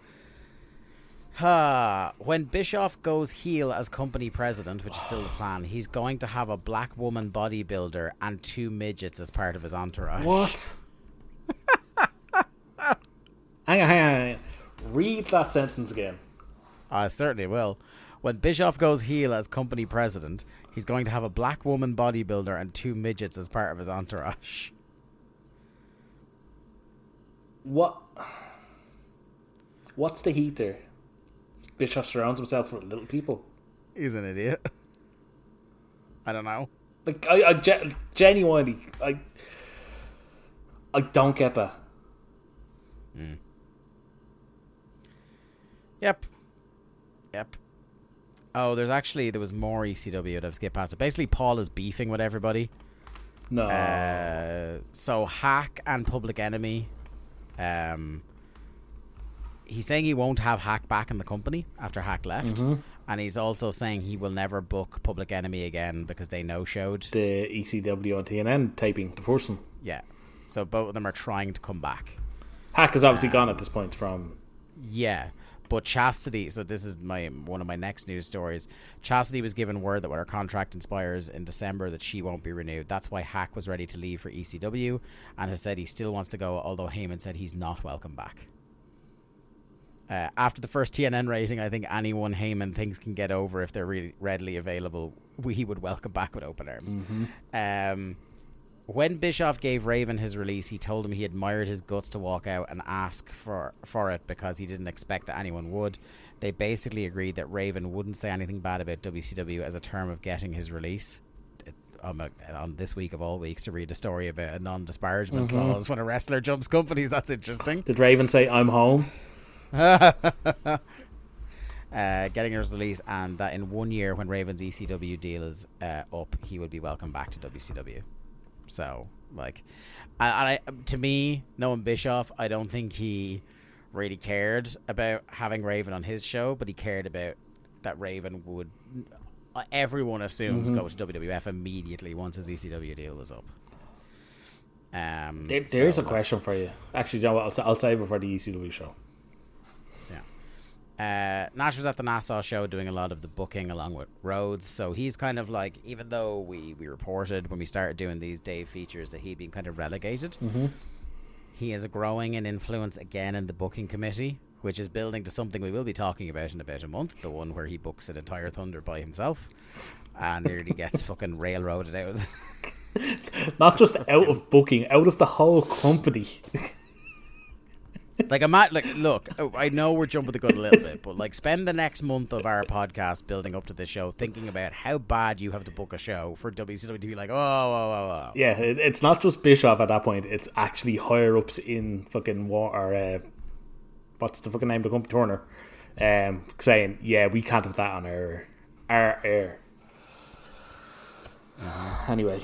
When Bischoff goes heel as company president, which is still the plan, he's going to have a black woman bodybuilder and 2 midgets as part of his entourage. What? Hang on. Read that sentence again. I certainly will. When Bischoff goes heel as company president, he's going to have a black woman bodybuilder and 2 midgets as part of his entourage. What's the heat there? Bischoff surrounds himself with little people. He's an idiot. I don't know. Like, I genuinely, I don't get that. Yep. Oh, there was more ECW that I've skipped past it. Basically, Paul is beefing with everybody. No. So Hack and Public Enemy, he's saying he won't have Hack back in the company after Hack left. And he's also saying he will never book Public Enemy again because they no-showed the ECW on TNN taping, the first one. Yeah. So both of them are trying to come back. Hack is obviously gone at this point from... Yeah. But Chastity, so this is one of my next news stories. Chastity was given word that when her contract expires in December that she won't be renewed. That's why Hack was ready to leave for ECW and has said he still wants to go, although Heyman said he's not welcome back. After the first TNN rating, I think anyone Heyman thinks can get over if they're really readily available, he would welcome back with open arms. When Bischoff gave Raven his release, he told him he admired his guts to walk out and ask for it because he didn't expect that anyone would. They basically agreed that Raven wouldn't say anything bad about WCW as a term of getting his release. On this week of all weeks to read a story about a non-disparagement clause when a wrestler jumps companies. That's interesting. Did Raven say, I'm home? Getting his release, and that in 1 year when Raven's ECW deal is up, he would be welcome back to WCW. So, like, to me, knowing Bischoff, I don't think he really cared about having Raven on his show, but he cared about that Raven would, everyone assumes, go to WWF immediately once his ECW deal was up. There's a question for you. Actually, you know what? I'll save it for the ECW show. Nash was at the Nassau show doing a lot of the booking along with Rhodes, so he's kind of like, even though we reported when we started doing these Dave features that he'd been kind of relegated, he is growing in influence again in the booking committee, which is building to something we will be talking about in about a month, the one where he books an entire Thunder by himself and nearly gets fucking railroaded out. Not just out of booking, out of the whole company. Look, I know we're jumping the gun a little bit, but like, spend the next month of our podcast building up to this show, thinking about how bad you have to book a show for WCW to be like, oh. Yeah, it's not just Bischoff at that point. It's actually higher ups in fucking what's the fucking name of the company, Turner, saying, yeah, we can't have that on our air. Anyway.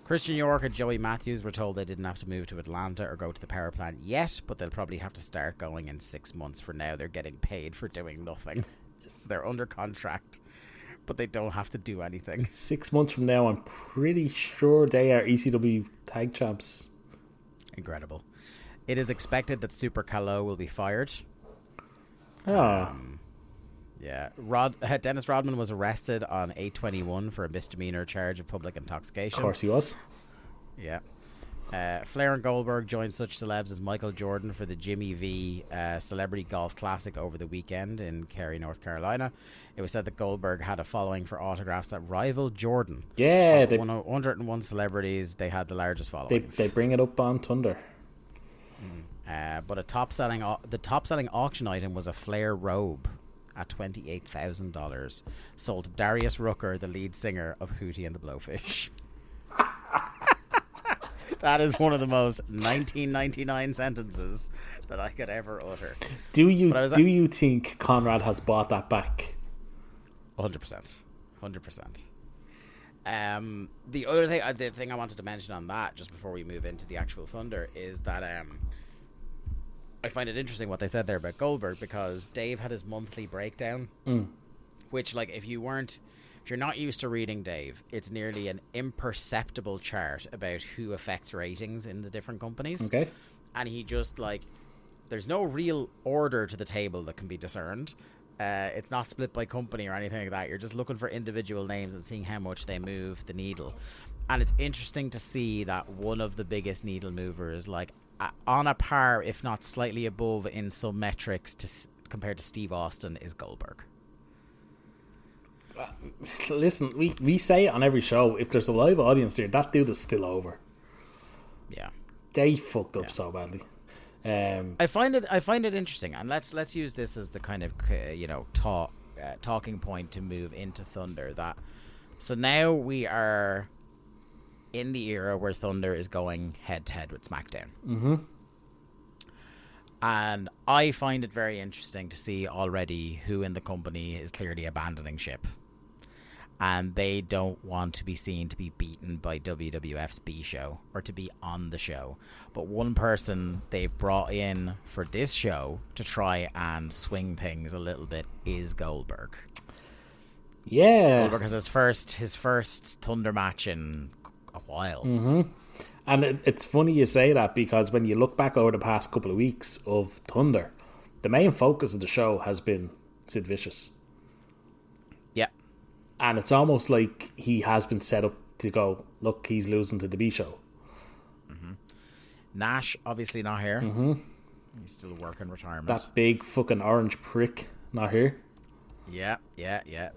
Christian York and Joey Matthews were told they didn't have to move to Atlanta or go to the power plant yet, but they'll probably have to start going in 6 months. For now, they're getting paid for doing nothing. So they're under contract, but they don't have to do anything. 6 months from now, I'm pretty sure they are ECW tag champs. Incredible. It is expected that Super Calo will be fired. Yeah, Dennis Rodman was arrested on 8/21 for a misdemeanor charge of public intoxication. Of course he was. Yeah. Flair and Goldberg joined such celebs as Michael Jordan for the Jimmy V Celebrity Golf Classic over the weekend in Cary, North Carolina. It was said that Goldberg had a following for autographs that rivaled Jordan. Yeah, 101 celebrities, they had the largest followings. They bring it up on Thunder. But the top selling auction item was a Flair robe at $28,000, sold to Darius Rucker, the lead singer of Hootie and the Blowfish. That is one of the most 1999 sentences that I could ever utter. Do you think Conrad has bought that back? 100%. The other thing, the thing I wanted to mention on that, just before we move into the actual Thunder, is that I find it interesting what they said there about Goldberg, because Dave had his monthly breakdown, which, like, if you're not used to reading Dave, it's nearly an imperceptible chart about who affects ratings in the different companies. Okay. And he just, like, there's no real order to the table that can be discerned. It's not split by company or anything like that. You're just looking for individual names and seeing how much they move the needle. And it's interesting to see that one of the biggest needle movers, like, on a par, if not slightly above in some metrics compared to Steve Austin, is Goldberg. Listen, we say it on every show. If there's a live audience here, that dude is still over. Yeah, they fucked up so badly. I find it interesting, and let's use this as the kind of talking point to move into Thunder. So now we are in the era where Thunder is going head to head with SmackDown. Mm-hmm. And I find it very interesting to see already who in the company is clearly abandoning ship. And they don't want to be seen to be beaten by WWF's B show or to be on the show. But one person they've brought in for this show to try and swing things a little bit is Goldberg. Yeah. Goldberg has his first Thunder match in a while. Mm-hmm. And it's funny you say that, because when you look back over the past couple of weeks of Thunder, the main focus of the show has been Sid Vicious. Yeah. And it's almost like he has been set up to go, look, he's losing to the B show. Mm-hmm. Nash, obviously not here. Mm-hmm. He's still working retirement. That big fucking orange prick, not here. Yeah. A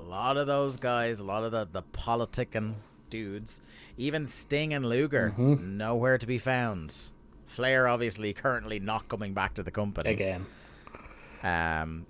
lot of those guys, a lot of the politicking dudes, even Sting and Luger, nowhere to be found. Flair, obviously, currently not coming back to the company. Again.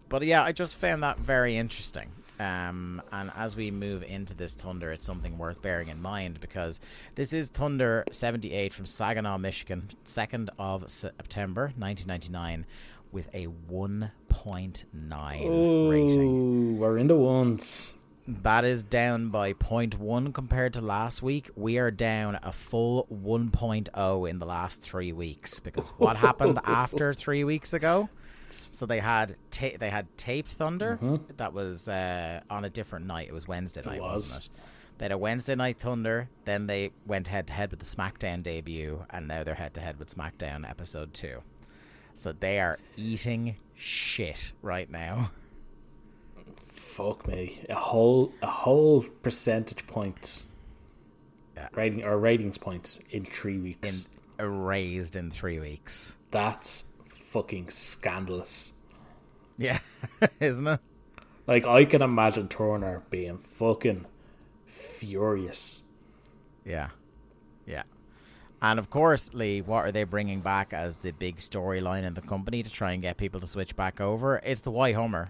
But yeah, I just found that very interesting. And as we move into this Thunder, it's something worth bearing in mind, because this is Thunder 78 from Saginaw, Michigan, 2nd of September 1999, with a 1.9 rating. We're in the ones. That is down by 0.1 compared to last week. We are down a full 1.0 in the last 3 weeks, because what happened after 3 weeks ago? So they had taped Thunder. That was on a different night. It was Wednesday night, wasn't it? They had a Wednesday night Thunder. Then they went head to head with the SmackDown debut, and now they're head to head with SmackDown episode 2. So they are eating shit right now. Fuck me. A whole percentage point. Yeah. Ratings points in 3 weeks. Erased in 3 weeks. That's fucking scandalous. Yeah, isn't it? Like, I can imagine Turner being fucking furious. Yeah. And of course, Lee, what are they bringing back as the big storyline in the company to try and get people to switch back over? It's the White Hummer.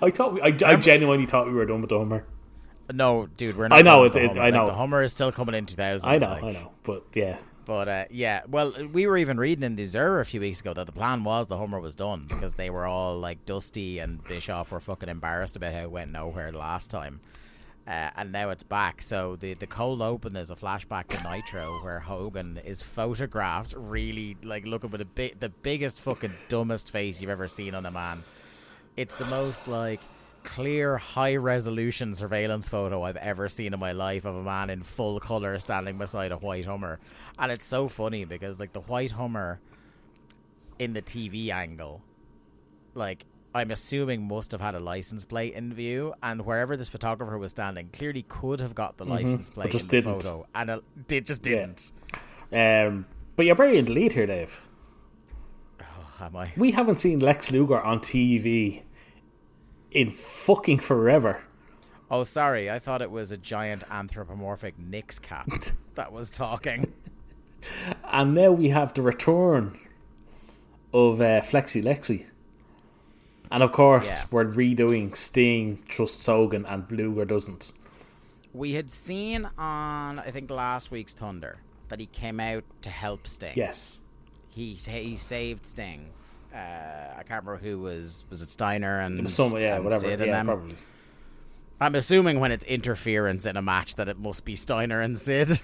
I genuinely thought we were done with the Hummer. No, dude, we're not. I know done with the Hummer. I know. The Hummer is still coming in 2000. I know. But yeah. But yeah, well, we were even reading in the Observer a few weeks ago that the plan was the Hummer was done, because they were all like, Dusty and Bischoff were fucking embarrassed about how it went nowhere last time. And now it's back. So the cold open is a flashback to Nitro, where Hogan is photographed really, like, looking with the biggest fucking dumbest face you've ever seen on a man. It's the most, like, clear, high-resolution surveillance photo I've ever seen in my life of a man in full colour standing beside a white Hummer. And it's so funny, because, like, the white Hummer in the TV angle, like, I'm assuming must have had a license plate in view, and wherever this photographer was standing clearly could have got the license plate just in the didn't. photo, and it just didn't. But you're burying the lead here, Dave. Oh, am I? We haven't seen Lex Luger on TV in fucking forever. Oh, sorry. I thought it was a giant anthropomorphic Knicks cap that was talking. And now we have the return of Flexi Lexi. And of course, we're redoing Sting trusts Hogan and Luger doesn't. We had seen on, I think, last week's Thunder that he came out to help Sting. Yes. He saved Sting. I can't remember who was it Steiner and whatever. Sid Yeah, and probably. I'm assuming when it's interference in a match that it must be Steiner and Sid.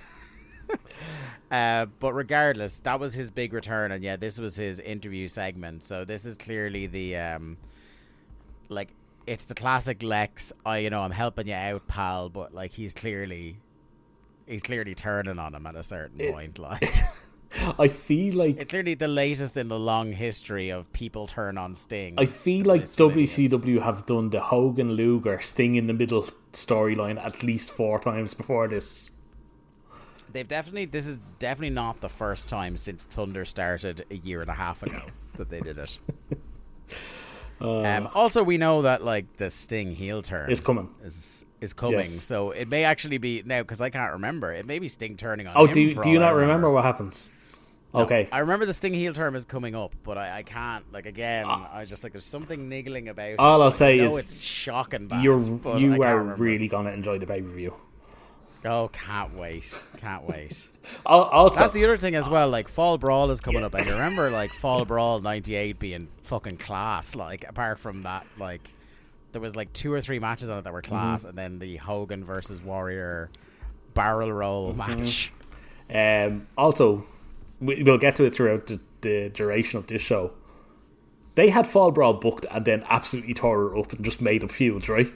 But regardless, that was his big return, and this was his interview segment. So this is clearly the it's the classic Lex. I'm helping you out, pal, but like he's clearly turning on him at a certain point. Like I feel like it's clearly the latest in the long history of people turn on Sting. I feel like WCW have done the Hogan Luger Sting in the middle storyline at least 4 times before this. This is definitely not the first time since Thunder started a year and a half ago that they did it. Also, we know that like the Sting heel turn is coming. Is coming. Yes. So it may actually be now because I can't remember. It may be Sting turning on. Oh, him do you not remember what happens? No, okay, I remember the Sting heel turn is coming up, but I can't. Like again, I just like there's something niggling about it. All I'll say is it's shocking. Bad, you are really gonna enjoy the pay-per-view. Oh, can't wait. Also, that's the other thing as well. Like Fall Brawl is coming up, and I remember like Fall Brawl '98 being fucking class. Like apart from that, like there was like 2 or 3 matches on it that were class, and then the Hogan versus Warrior barrel roll match. Also, we'll get to it throughout the duration of this show. They had Fall Brawl booked and then absolutely tore it up and just made up feuds, right?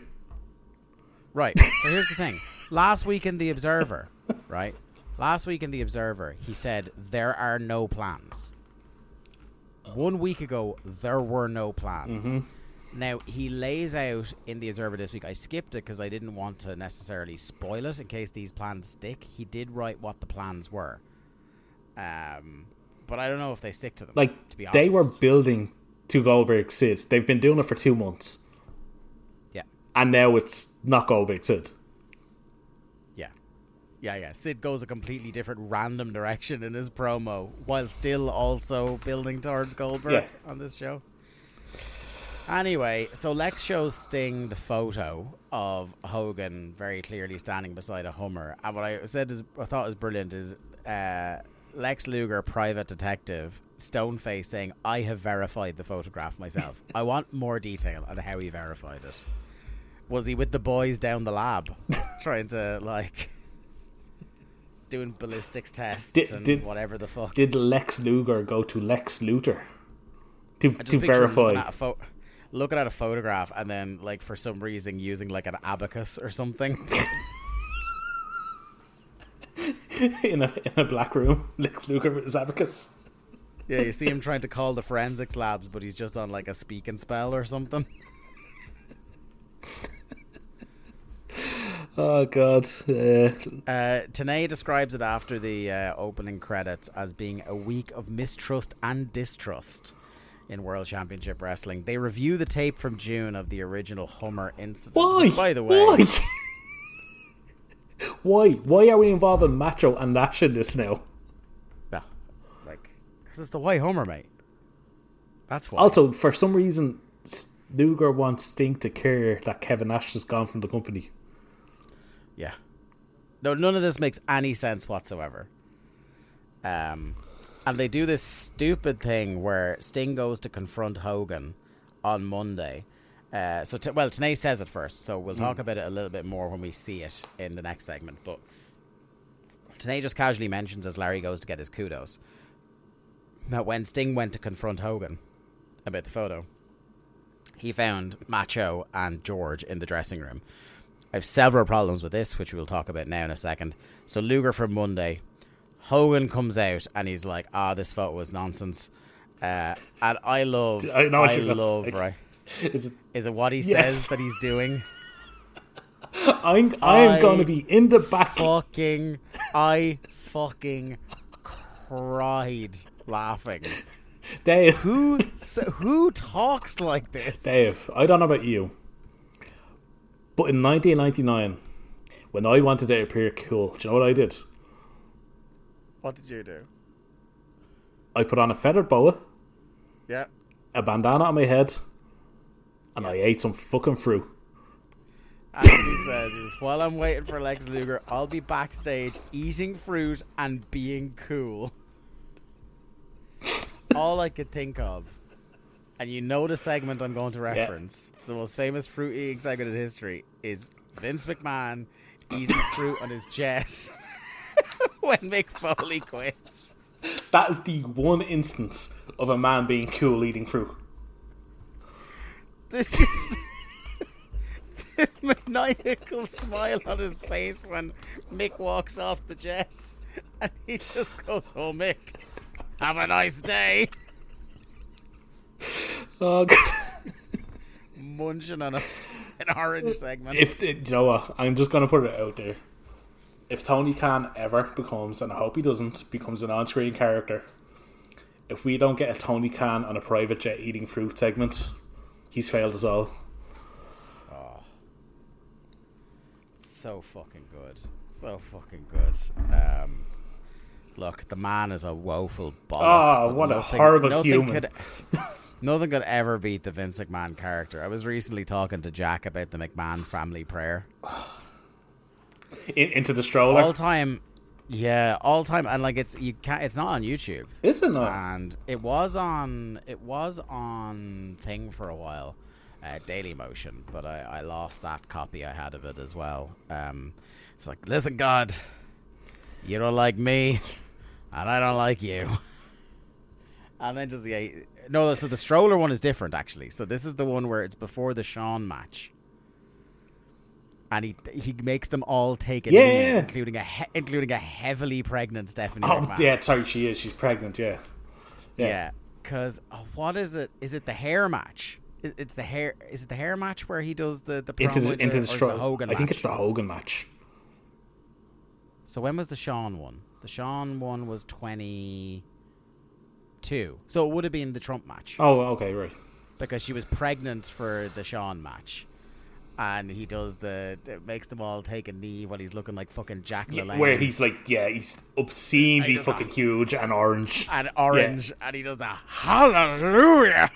Right. So here's the thing. Last week in The Observer, right? He said, there are no plans. 1 week ago, there were no plans. Now, he lays out in The Observer this week. I skipped it because I didn't want to necessarily spoil it in case these plans stick. He did write what the plans were. But I don't know if they stick to them. Like, to be honest. They were building to Goldberg Sid. They've been doing it for 2 months. Yeah. And now it's not Goldberg Sid. Yeah. Sid goes a completely different random direction in his promo while still also building towards Goldberg on this show. Anyway, so Lex shows Sting the photo of Hogan very clearly standing beside a Hummer. And what I thought was brilliant is Lex Luger, private detective, Stoneface saying, I have verified the photograph myself. I want more detail on how he verified it. Was he with the boys down the lab trying to like doing ballistics tests and whatever the fuck? Did Lex Luger go to Lex Luthor to verify? Looking at a photograph and then, like, for some reason using like an abacus or something. in a black room, Lex Luger with his abacus. Yeah, you see him trying to call the forensics labs, but he's just on like a speaking spell or something. Oh God! Tenay describes it after the opening credits as being a week of mistrust and distrust in World Championship Wrestling. They review the tape from June of the original Hummer incident. Why? By the way, Why are we involving Macho and Nash in this now? Yeah, like because it's the white Hummer, mate. That's why. Also, for some reason, Luger wants Sting to care that Kevin Nash has gone from the company. Yeah. No, none of this makes any sense whatsoever. And they do this stupid thing where Sting goes to confront Hogan on Monday. Tenay says it first, so we'll talk about it a little bit more when we see it in the next segment. But Tenay just casually mentions as Larry goes to get his kudos that when Sting went to confront Hogan about the photo, he found Macho and George in the dressing room. I have several problems with this, which we'll talk about now in a second. So Luger from Monday, Hogan comes out and he's like, this photo is nonsense. And I love, right? Is it what he Yes. says that he's doing? I'm going to be in the back. I fucking cried laughing. Dave. Who talks like this? Dave, I don't know about you, but in 1999, when I wanted to appear cool, do you know what I did? What did you do? I put on a feathered boa, Yeah. a bandana on my head, and I ate some fucking fruit. And he says, while I'm waiting for Lex Luger, I'll be backstage eating fruit and being cool. All I could think of, and you know the segment I'm going to reference, it's the most famous fruit eating segment in history, is Vince McMahon eating fruit on his jet when Mick Foley quits. That is the one instance of a man being cool eating fruit. This is the maniacal smile on his face when Mick walks off the jet, and he just goes, "Oh, Mick, have a nice day." Oh, God. Munching on an orange segment. You know what? I'm just going to put it out there. If Tony Khan ever becomes, and I hope he doesn't, becomes an on-screen character, if we don't get a Tony Khan on a private jet eating fruit segment, he's failed us all. So fucking good. So fucking good. Look, the man is a woeful bollocks. Oh, what a horrible human. Nothing could ever beat the Vince McMahon character. I was recently talking to Jack about the McMahon family prayer. Into the stroller? All time, and like it's not on YouTube. Is it not? And it was on thing for a while. Daily Motion, but I lost that copy I had of it as well. It's like, listen, God, you don't like me, and I don't like you. And then just so the stroller one is different actually. So this is the one where it's before the Shawn match, and he makes them all take a knee, including a heavily pregnant Stephanie McMahon. Yeah, sorry, she's pregnant. Yeah. Because what is it? Is it the hair match? It's the hair. Is it the hair match where he does the promo into the stroller? Hogan match? I think it's the Hogan match. So when was the Shawn one? The Shawn one was 22. So it would have been the Trump match. Oh, okay, right. Because she was pregnant for the Shawn match. And he does makes them all take a knee while he's looking like fucking Jack LaLanne. Where he's like, he's obscenely fucking huge and orange. And he does a hallelujah.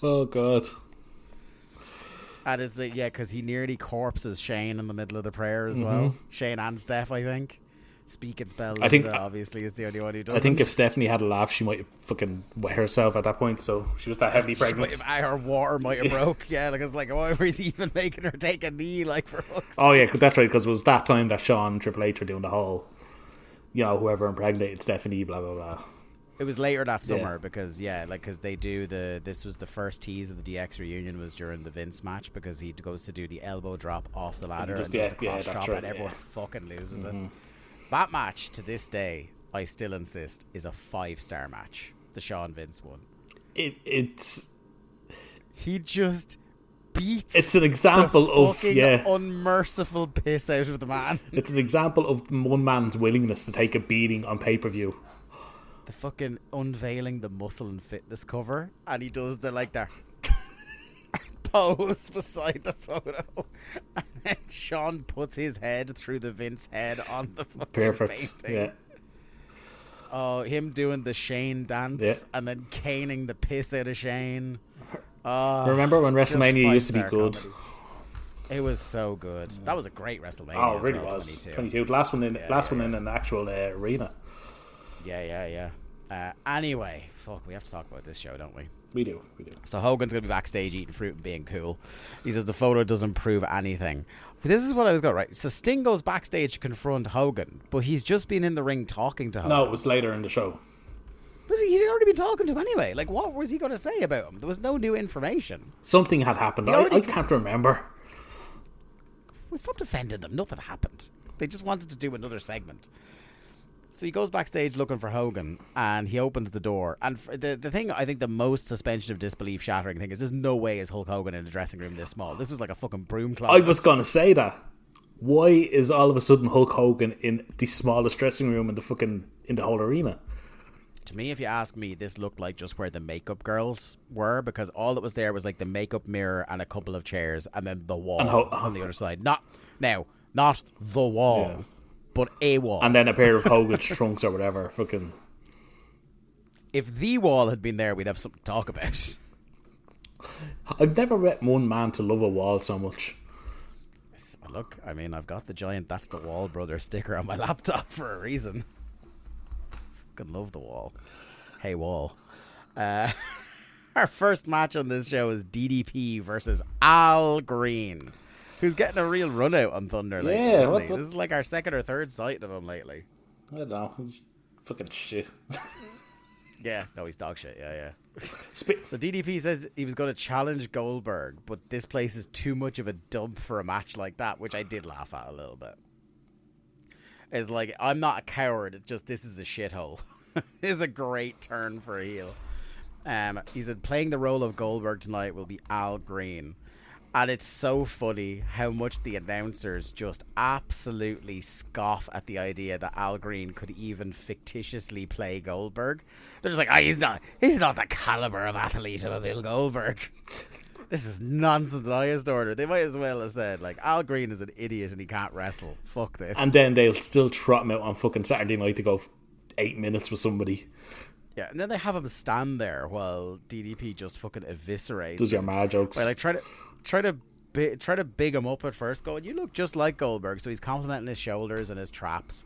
Oh, God. And it's because he nearly corpses Shane in the middle of the prayer as well. Shane and Steph, I think. Speak and spell. I think obviously is the only one who does. I think if Stephanie had a laugh, she might have fucking wet herself at that point. So she was that heavily pregnant. Her water might have broke. Yeah, because why was he even making her take a knee? Like, for fuck's sake? Oh yeah, that's right. Because it was that time that Shawn and Triple H were doing the whole, whoever impregnated Stephanie, blah blah blah. It was later that summer because they do this was the first tease of the DX reunion was during the Vince match because he goes to do the elbow drop off the ladder and just a cross chop and everyone fucking loses it. That match to this day, I still insist, is a 5-star match. The Shawn Vince one. It's he just beats. It's an example of unmerciful piss out of the man. It's an example of one man's willingness to take a beating on pay-per-view. The fucking unveiling the Muscle and Fitness cover, and he does the pose beside the photo, and then Shawn puts his head through the Vince head on the fucking painting. Yeah. Oh, him doing the Shane dance and then caning the piss out of Shane. Remember when WrestleMania used to be good? Comedy. It was so good. That was a great WrestleMania. Oh, it really was. 22. Last one in an actual arena. Yeah. Anyway, we have to talk about this show, don't we? We do. So Hogan's going to be backstage eating fruit and being cool. He says the photo doesn't prove anything. But this is what I was going, right? So Sting goes backstage to confront Hogan, but he's just been in the ring talking to Hogan. No, it was later in the show. But he'd already been talking to him anyway. Like, what was he going to say about him? There was no new information. Something had happened. I can't remember. Well, stop defending them. Nothing happened. They just wanted to do another segment. So he goes backstage looking for Hogan, and he opens the door. And the thing, I think the most suspension of disbelief shattering thing is there's no way is Hulk Hogan in a dressing room this small. This was like a fucking broom closet. I was going to say that. Why is all of a sudden Hulk Hogan in the smallest dressing room in the whole arena? To me, if you ask me, this looked like just where the makeup girls were, because all that was there was like the makeup mirror and a couple of chairs, and then the wall on the other side. Not the wall, but a wall. And then a pair of Hogan's trunks or whatever. Fucking. If the wall had been there, we'd have something to talk about. I've never met one man to love a wall so much. Look, I mean, I've got the giant "That's the Wall, brother" sticker on my laptop for a reason. Fucking love the wall. Hey, wall. Our first match on this show is DDP versus Al Green, who's getting a real run out on Thunder lately. Yeah, what? This is like our second or third sight of him lately. I don't know. He's fucking shit. Yeah, no, he's dog shit. Yeah. So DDP says he was going to challenge Goldberg, but this place is too much of a dump for a match like that, which I did laugh at a little bit. It's like, I'm not a coward, it's just this is a shithole. It's a great turn for a heel. He said playing the role of Goldberg tonight will be Al Green. And it's so funny how much the announcers just absolutely scoff at the idea that Al Green could even fictitiously play Goldberg. They're just like, he's not the caliber of athlete of a Bill Goldberg. This is nonsense, highest order. They might as well have said, like, Al Green is an idiot and he can't wrestle. Fuck this. And then they'll still trot him out on fucking Saturday night to go 8 minutes with somebody. Yeah, and then they have him stand there while DDP just fucking eviscerates. Does your mad jokes? Like, try to big him up at first, going, you look just like Goldberg. So he's complimenting his shoulders and his traps.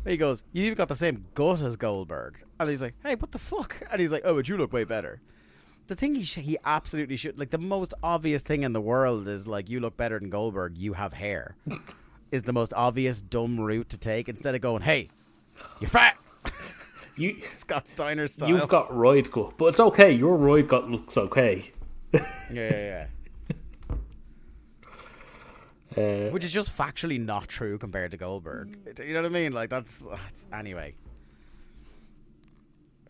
And he goes, you've got the same gut as Goldberg. And he's like, hey, what the fuck? And he's like, oh, but you look way better. The thing he absolutely should, like, the most obvious thing in the world is, like, you look better than Goldberg, you have hair. Is the most obvious dumb route to take, instead of going, hey, you're fat. You Scott Steiner style. You've got roid gut, but it's okay. Your roid gut looks okay. Yeah. Which is just factually not true compared to Goldberg. You know what I mean? Like, that's anyway.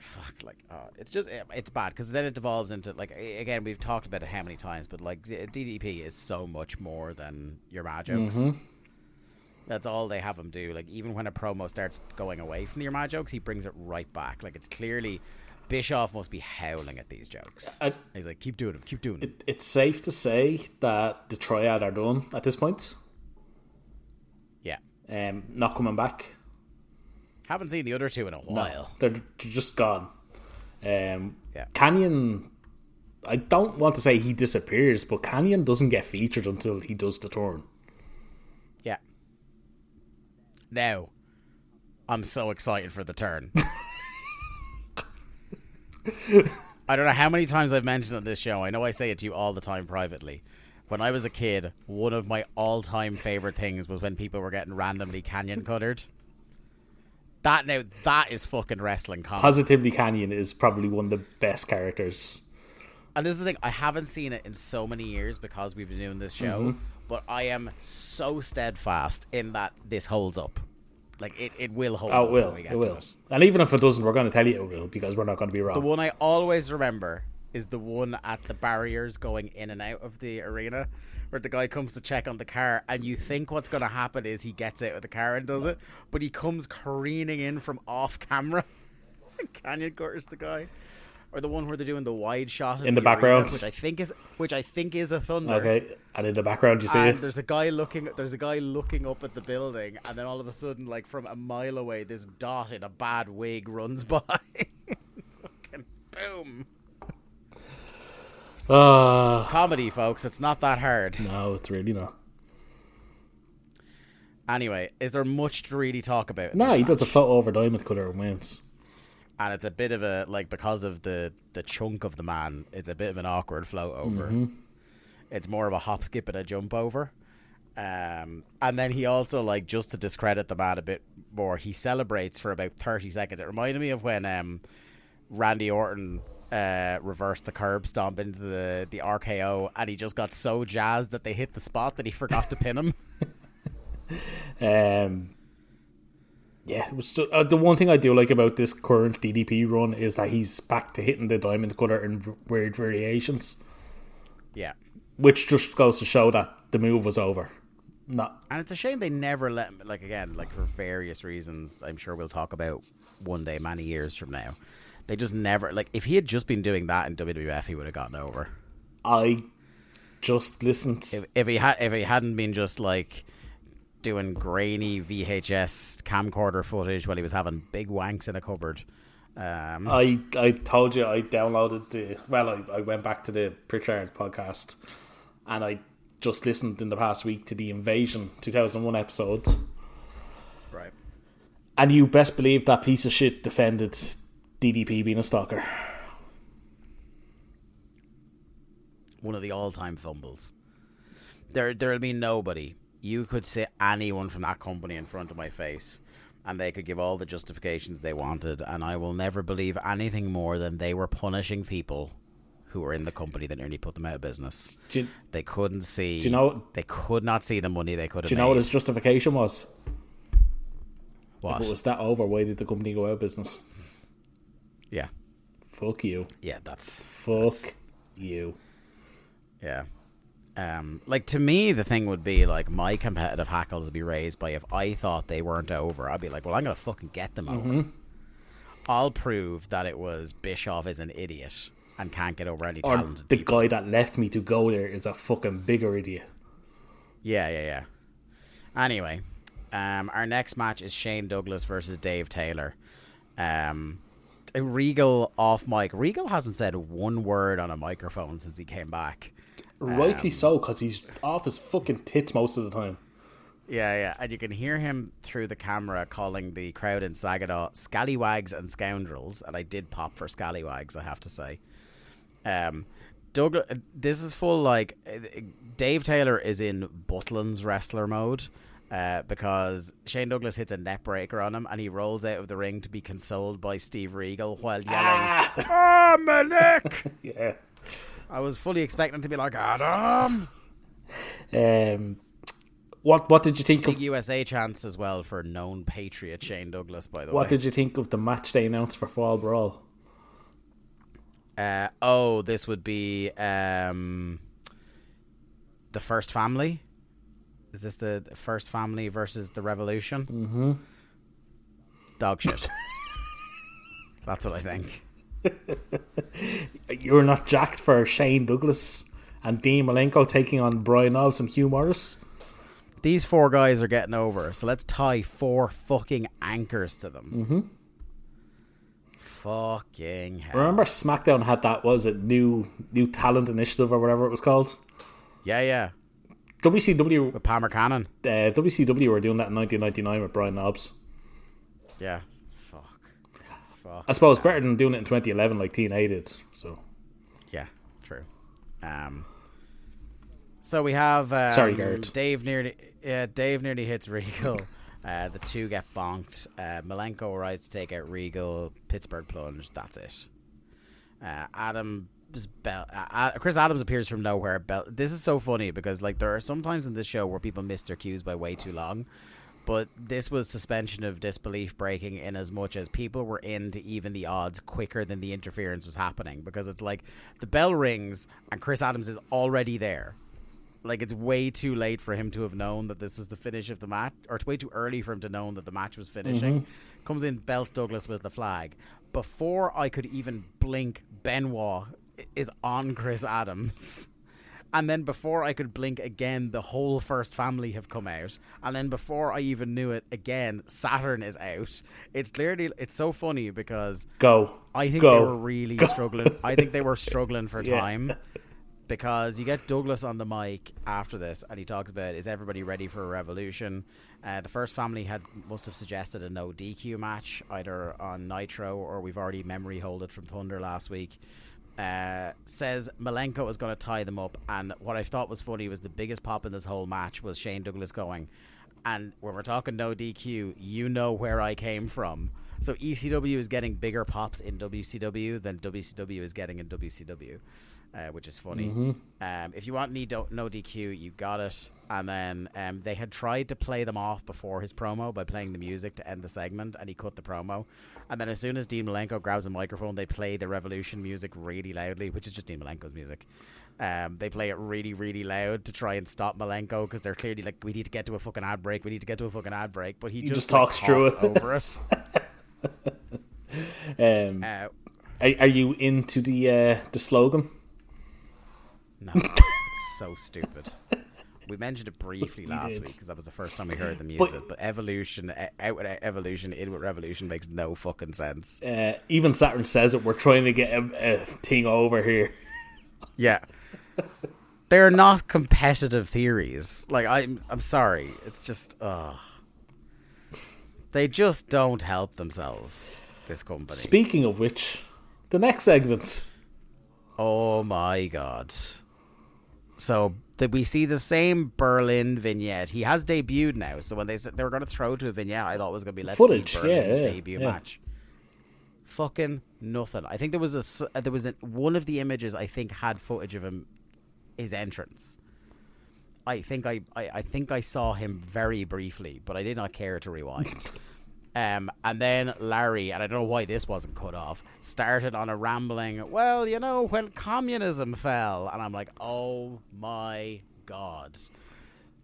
Fuck, like, it's bad because then it devolves into, like, again, we've talked about it how many times, but like DDP is so much more than your mad jokes. Mm-hmm. That's all they have him do. Like, even when a promo starts going away from the your mad jokes, he brings it right back. Like, it's clearly Bischoff must be howling at these jokes. He's like, keep doing them. It's safe to say that the triad are done at this point. Yeah. Not coming back. Haven't seen the other two in a while. No, they're just gone. Canyon, I don't want to say he disappears, but Canyon doesn't get featured until he does the turn. Yeah. Now, I'm so excited for the turn. I don't know how many times I've mentioned on this show. I know I say it to you all the time privately. When I was a kid, one of my all-time favorite things was when people were getting randomly Canyon cuttered. That is fucking wrestling comedy. Positively Canyon is probably one of the best characters. And this is the thing, I haven't seen it in so many years because we've been doing this show, but I am so steadfast in that this holds up. Like, it will hold up. It will. And even if it doesn't, we're going to tell you it will, because we're not going to be wrong. The one I always remember is the one at the barriers going in and out of the arena, where the guy comes to check on the car, and you think what's going to happen is he gets out of the car and does it, but he comes careening in from off camera. Canyon cutters the guy. Or the one where they're doing the wide shot in the background, arena, which I think is a Thunder. Okay, and in the background you see it. There's a guy looking up at the building, and then all of a sudden, like from a mile away, this dot in a bad wig runs by. Fucking boom. Comedy, folks. It's not that hard. No, it's really not. Anyway, is there much to really talk about? No, he does a float over diamond cutter and wins. And it's a bit of a, like, because of the chunk of the man, it's a bit of an awkward float over. Mm-hmm. It's more of a hop, skip, and a jump over. And then he also, like, just to discredit the man a bit more, he celebrates for about 30 seconds. It reminded me of when Randy Orton reversed the curb stomp into the RKO, and he just got so jazzed that they hit the spot that he forgot to pin him. Yeah, it was the one thing I do like about this current DDP run is that he's back to hitting the diamond cutter in weird variations. Yeah. Which just goes to show that the move was over. And it's a shame they never let him, for various reasons I'm sure we'll talk about one day, many years from now. They just never, if he had just been doing that in WWF, he would have gotten over. I just listened. If he hadn't been just doing grainy VHS camcorder footage while he was having big wanks in a cupboard. I told you I downloaded I went back to the Pritchard podcast and I just listened in the past week to the Invasion 2001 episodes. Right. And you best believe that piece of shit defended DDP being a stalker. One of the all-time fumbles. There'll be nobody. You could sit anyone from that company in front of my face and they could give all the justifications they wanted, and I will never believe anything more than they were punishing people who were in the company that nearly put them out of business. They couldn't see. They could not see the money they could have made. Do you know what his justification was? What? If it was that over, why did the company go out of business? Yeah. Fuck you. Yeah, Fuck you. Yeah. To me, the thing would be my competitive hackles would be raised by if I thought they weren't over. I'd be like, well, I'm gonna fucking get them over. I'll prove that it was Bischoff is an idiot and can't get over any talented the people. guy that left me to go there is a fucking bigger idiot. Yeah. Anyway, our next match is Shane Douglas versus Dave Taylor. Regal off mic. Regal hasn't said one word on a microphone since he came back. Rightly so, because he's off his fucking tits most of the time. Yeah, and you can hear him through the camera calling the crowd in Saginaw scallywags and scoundrels, and I did pop for scallywags, I have to say. Douglas, this is full Dave Taylor is in Butlin's wrestler mode, because Shane Douglas hits a neck breaker on him and he rolls out of the ring to be consoled by Steve Regal while yelling, "Oh, my neck!" Yeah. I was fully expecting to be like, Adam! What did you think Big of USA chance as well for known patriot Shane Douglas, by the way. What did you think of the match they announced for Fall Brawl? This would be the First Family. Is this the First Family versus the Revolution? Mm-hmm. Dog shit. That's what I think. You're not jacked for Shane Douglas and Dean Malenko taking on Brian Knobs and Hugh Morris? These four guys are getting over, so let's tie 4 fucking anchors to them. Mm-hmm. Fucking hell. Remember SmackDown had that, new talent initiative or whatever it was called? Yeah. WCW With Palmer Cannon. WCW were doing that in 1999 with Brian Knobs. Yeah. Fuck. I suppose better than doing it in 2011 like TNA did. So. Yeah, true. So we have Sorry, Garrett. Dave nearly hits Regal. The two get bonked. Malenko arrives to take out Regal. Pittsburgh plunge. That's it. Chris Adams appears from nowhere. This is so funny because there are some times in this show where people miss their cues by way too long. But this was suspension of disbelief breaking in as much as people were in to even the odds quicker than the interference was happening. Because it's the bell rings and Chris Adams is already there. It's way too late for him to have known that this was the finish of the match. Or it's way too early for him to know that the match was finishing. Mm-hmm. Comes in, belts Douglas with the flag. Before I could even blink, Benoit is on Chris Adams. And then before I could blink again, the whole First Family have come out. And then before I even knew it again, Saturn is out. It's so funny because I think they were really struggling. I think they were struggling for time because you get Douglas on the mic after this and he talks about, is everybody ready for a revolution? The First Family must have suggested a no DQ match either on Nitro or we've already memory hold it from Thunder last week. Says Malenko is going to tie them up, and what I thought was funny was the biggest pop in this whole match was Shane Douglas going, and when we're talking no DQ, you know where I came from. So ECW is getting bigger pops in WCW than WCW is getting in WCW. which is funny. If you want no DQ, you got it. And then they had tried to play them off before his promo by playing the music to end the segment, and he cut the promo. And then as soon as Dean Malenko grabs a microphone, they play the Revolution music really loudly, which is just Dean Malenko's music. They play it really, really loud to try and stop Malenko, because they're clearly like, we need to get to a fucking ad break. But he just talks through it over it. Are you into the slogan? No, it's so stupid. We mentioned it briefly last week because that was the first time we heard the music. But evolution, out with evolution, in with revolution makes no fucking sense. Even Saturn says it. We're trying to get a thing over here. Yeah, they're not competitive theories. Like I'm sorry, it's just they just don't help themselves. This company. Speaking of which, the next segment. Oh my god! So we see the same Berlin vignette. He has debuted now. So when they said they were going to throw to a vignette, I thought it was going to be see Berlin's debut match. Fucking nothing. I think there was one of the images I think had footage of his entrance. I think I saw him very briefly, but I did not care to rewind. And then Larry, and I don't know why this wasn't cut off, started on a rambling, well, you know, when communism fell. And I'm like, oh my God.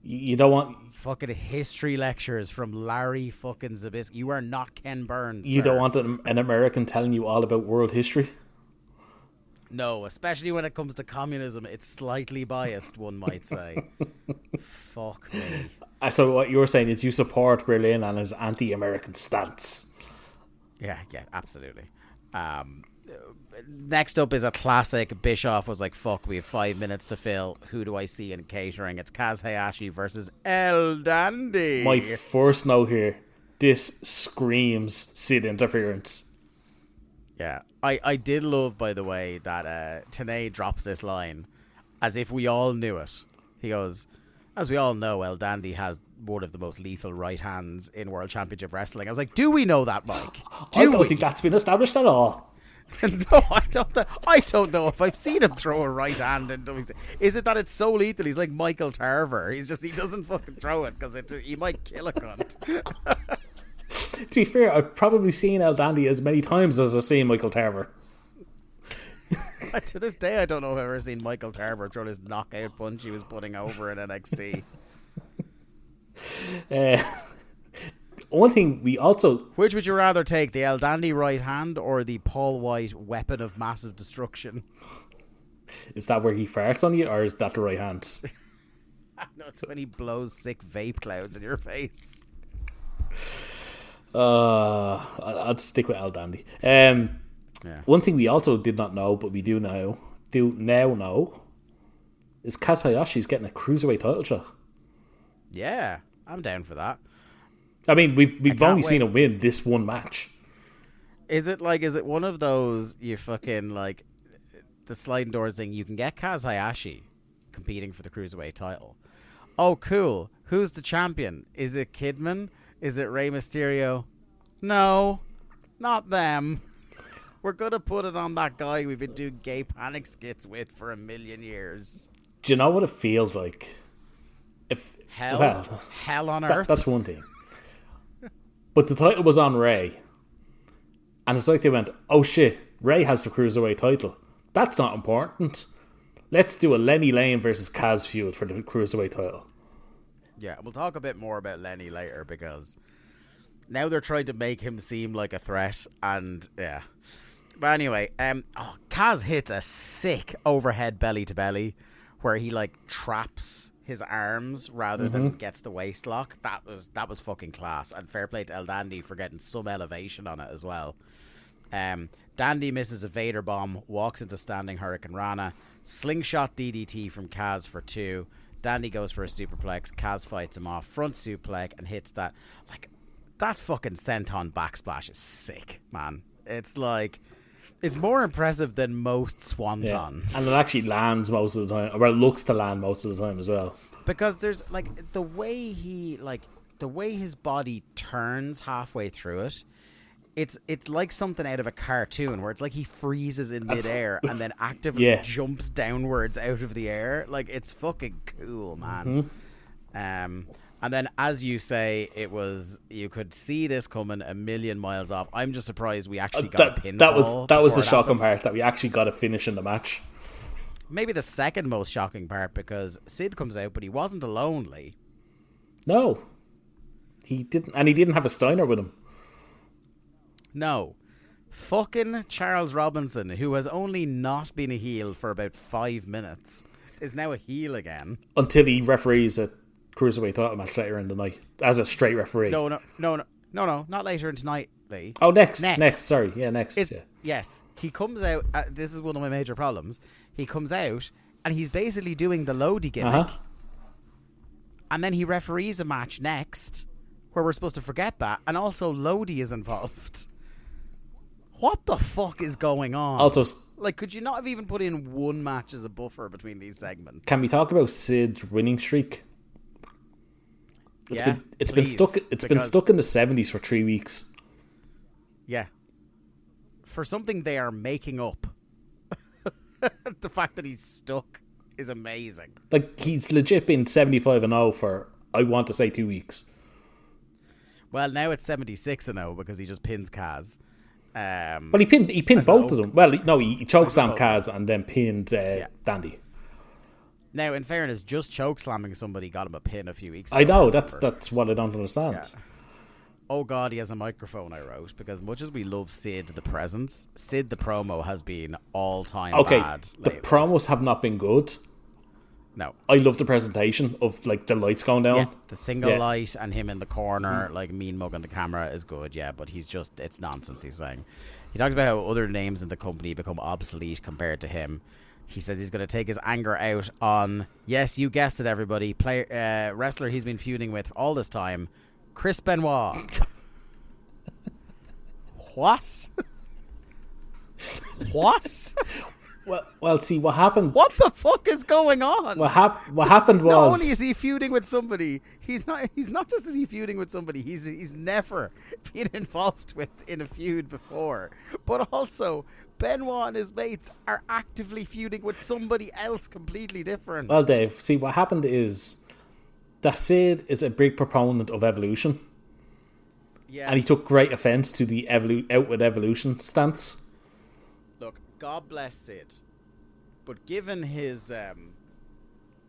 You don't want... Fucking history lectures from Larry fucking Zabisky. You are not Ken Burns, You don't want an American telling you all about world history? No, especially when it comes to communism. It's slightly biased, one might say. Fuck me. So what you're saying is you support Berlin and his anti-American stance. Yeah, absolutely. Next up is a classic. Bischoff was like, fuck, we have 5 minutes to fill. Who do I see in catering? It's Kaz Hayashi versus El Dandy. My first note here, this screams Sid interference. Yeah. I did love, by the way, that Tenay drops this line as if we all knew it. He goes... As we all know, El Dandy has one of the most lethal right hands in World Championship Wrestling. I was like, do we know that, Mike? I don't think that's been established at all. No, I don't know if I've seen him throw a right hand into his... Is it that it's so lethal? He's like Michael Tarver. He doesn't fucking throw it because he might kill a cunt. To be fair, I've probably seen El Dandy as many times as I've seen Michael Tarver. To this day, I don't know if I've ever seen Michael Tarver throw his knockout punch he was putting over in NXT. One thing we also... Which would you rather take, the El Dandy right hand or the Paul White weapon of massive destruction? Is that where he farts on you, or is that the right hand? No, it's when he blows sick vape clouds in your face. I'd stick with El Dandy. Yeah. One thing we also did not know, but we do now know, is Kaz Hayashi's getting a cruiserweight title shot. Yeah, I'm down for that. I mean, we've only seen him win this one match. Is it one of those you fucking like the sliding doors thing? You can get Kaz Hayashi competing for the cruiserweight title. Oh, cool. Who's the champion? Is it Kidman? Is it Rey Mysterio? No, not them. We're going to put it on that guy we've been doing gay panic skits with for 1,000,000 years. Do you know what it feels like? Hell on earth? That's one thing. But the title was on Rey. And it's like they went, oh shit, Rey has the cruiserweight title. That's not important. Let's do a Lenny Lane versus Kaz feud for the cruiserweight title. Yeah, we'll talk a bit more about Lenny later because now they're trying to make him seem like a threat. And yeah. But anyway, Kaz hits a sick overhead belly to belly where he like traps his arms rather than gets the waist lock. That was fucking class. And fair play to El Dandy for getting some elevation on it as well. Dandy misses a Vader bomb, walks into standing Hurricane Rana, slingshot DDT from Kaz for 2. Dandy goes for a superplex. Kaz fights him off, front suplex, and hits that. Like, that fucking senton backsplash is sick, man. It's like... It's more impressive than most swantons. Yeah. And it actually lands most of the time. Or it looks to land most of the time as well. Because there's, like, the way his body turns halfway through it it's like something out of a cartoon where it's like he freezes in midair and then actively jumps downwards out of the air. Like, it's fucking cool, man. And then, as you say, you could see this coming a million miles off. I'm just surprised we actually got a pinfall. That was the shocking part, that we actually got a finish in the match. Maybe the second most shocking part, because Sid comes out, but he wasn't alone, Lee. No. He didn't have a Steiner with him. No. Fucking Charles Robinson, who has only not been a heel for about 5 minutes, is now a heel again. Until he referees a Cruiserweight title match later in the night as a straight referee. No, not later in tonight, Lee. Oh, next. Sorry, yeah, next. Yes, he comes out. This is one of my major problems. He comes out and he's basically doing the Lodi gimmick, and then he referees a match next where we're supposed to forget that, and also Lodi is involved. What the fuck is going on? Also, like, could you not have even put in one match as a buffer between these segments? Can we talk about Sid's winning streak? It's been stuck in the 70s for 3 weeks. Yeah. For something they are making up. The fact that he's stuck is amazing. Like, he's legit been 75-0 for, I want to say, 2 weeks. Well, now it's 76-0 because he just pins Kaz. Well, he pinned both of them. Well, he chokeslammed Kaz and then pinned Dandy. Now, in fairness, just chokeslamming somebody got him a pin a few weeks ago. I know, that's what I don't understand. Yeah. Oh God, he has a microphone, I wrote, because much as we love Sid the presence, Sid the promo has been all-time bad lately. The promos have not been good. No. I love the presentation of, like, the lights going down. Yeah, the single light and him in the corner, like, mean mugging the camera is good, but he's just, it's nonsense, he's saying. He talks about how other names in the company become obsolete compared to him. He says he's going to take his anger out on, yes, you guessed it, everybody, wrestler he's been feuding with all this time, Chris Benoit. What? What? Well, see, what happened... What the fuck is going on? What happened was... Not only is he feuding with somebody, he's not just is he feuding with somebody, he's never been involved with in a feud before. But also, Benoit and his mates are actively feuding with somebody else completely different. Well, Dave, see, what happened is that Sid is a big proponent of evolution. Yeah. And he took great offence to the outward evolution stance. Look, God bless Sid, but given his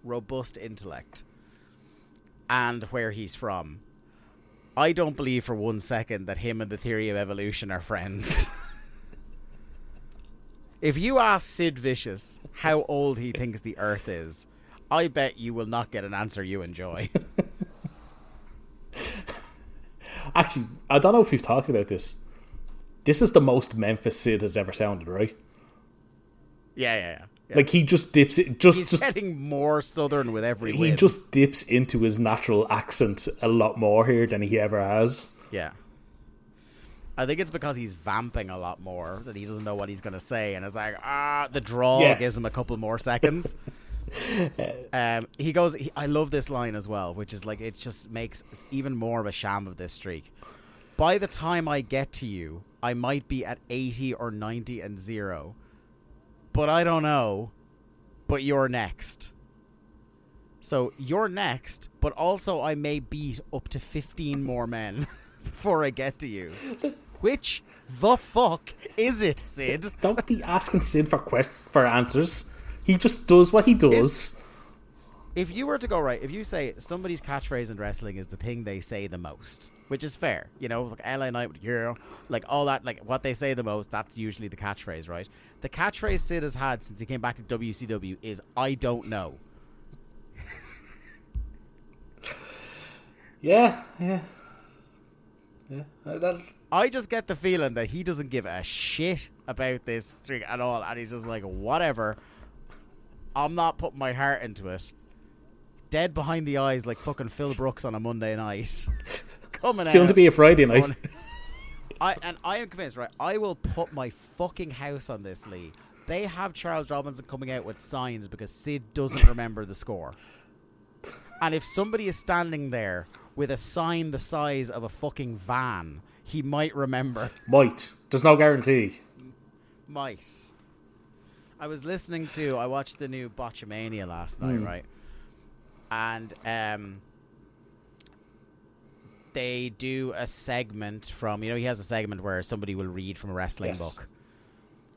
robust intellect and where he's from, I don't believe for 1 second that him and the theory of evolution are friends. If you ask Sid Vicious how old he thinks the Earth is, I bet you will not get an answer you enjoy. Actually, I don't know if we've talked about this. This is the most Memphis Sid has ever sounded, right? Yeah. Like, he just dips it. He's getting more southern with every win. He just dips into his natural accent a lot more here than he ever has. Yeah. I think it's because he's vamping a lot more, that he doesn't know what he's going to say, and it's like, the drawl gives him a couple more seconds. He goes, I love this line as well, which is like, it just makes even more of a sham of this streak. By the time I get to you, I might be at 80 or 90 and 0. But I don't know. But you're next. So you're next, but also I may beat up to 15 more men before I get to you. Which the fuck is it, Sid? Don't be asking Sid for answers. He just does what he does. If you were to go right, if you say somebody's catchphrase in wrestling is the thing they say the most, which is fair, like LA Knight, like all that, like what they say the most, that's usually the catchphrase, right? The catchphrase Sid has had since he came back to WCW is, I don't know. Yeah. I just get the feeling that he doesn't give a shit about this streak at all, and he's just like, whatever. I'm not putting my heart into it. Dead behind the eyes like fucking Phil Brooks on a Monday night. Coming out. Soon to be a Friday night. I am convinced, right? I will put my fucking house on this, Lee. They have Charles Robinson coming out with signs because Sid doesn't remember the score. And if somebody is standing there with a sign the size of a fucking van, He might remember. Might. There's no guarantee. Might. I watched the new Botchamania last night, right? And they do a segment from, he has a segment where somebody will read from a wrestling book.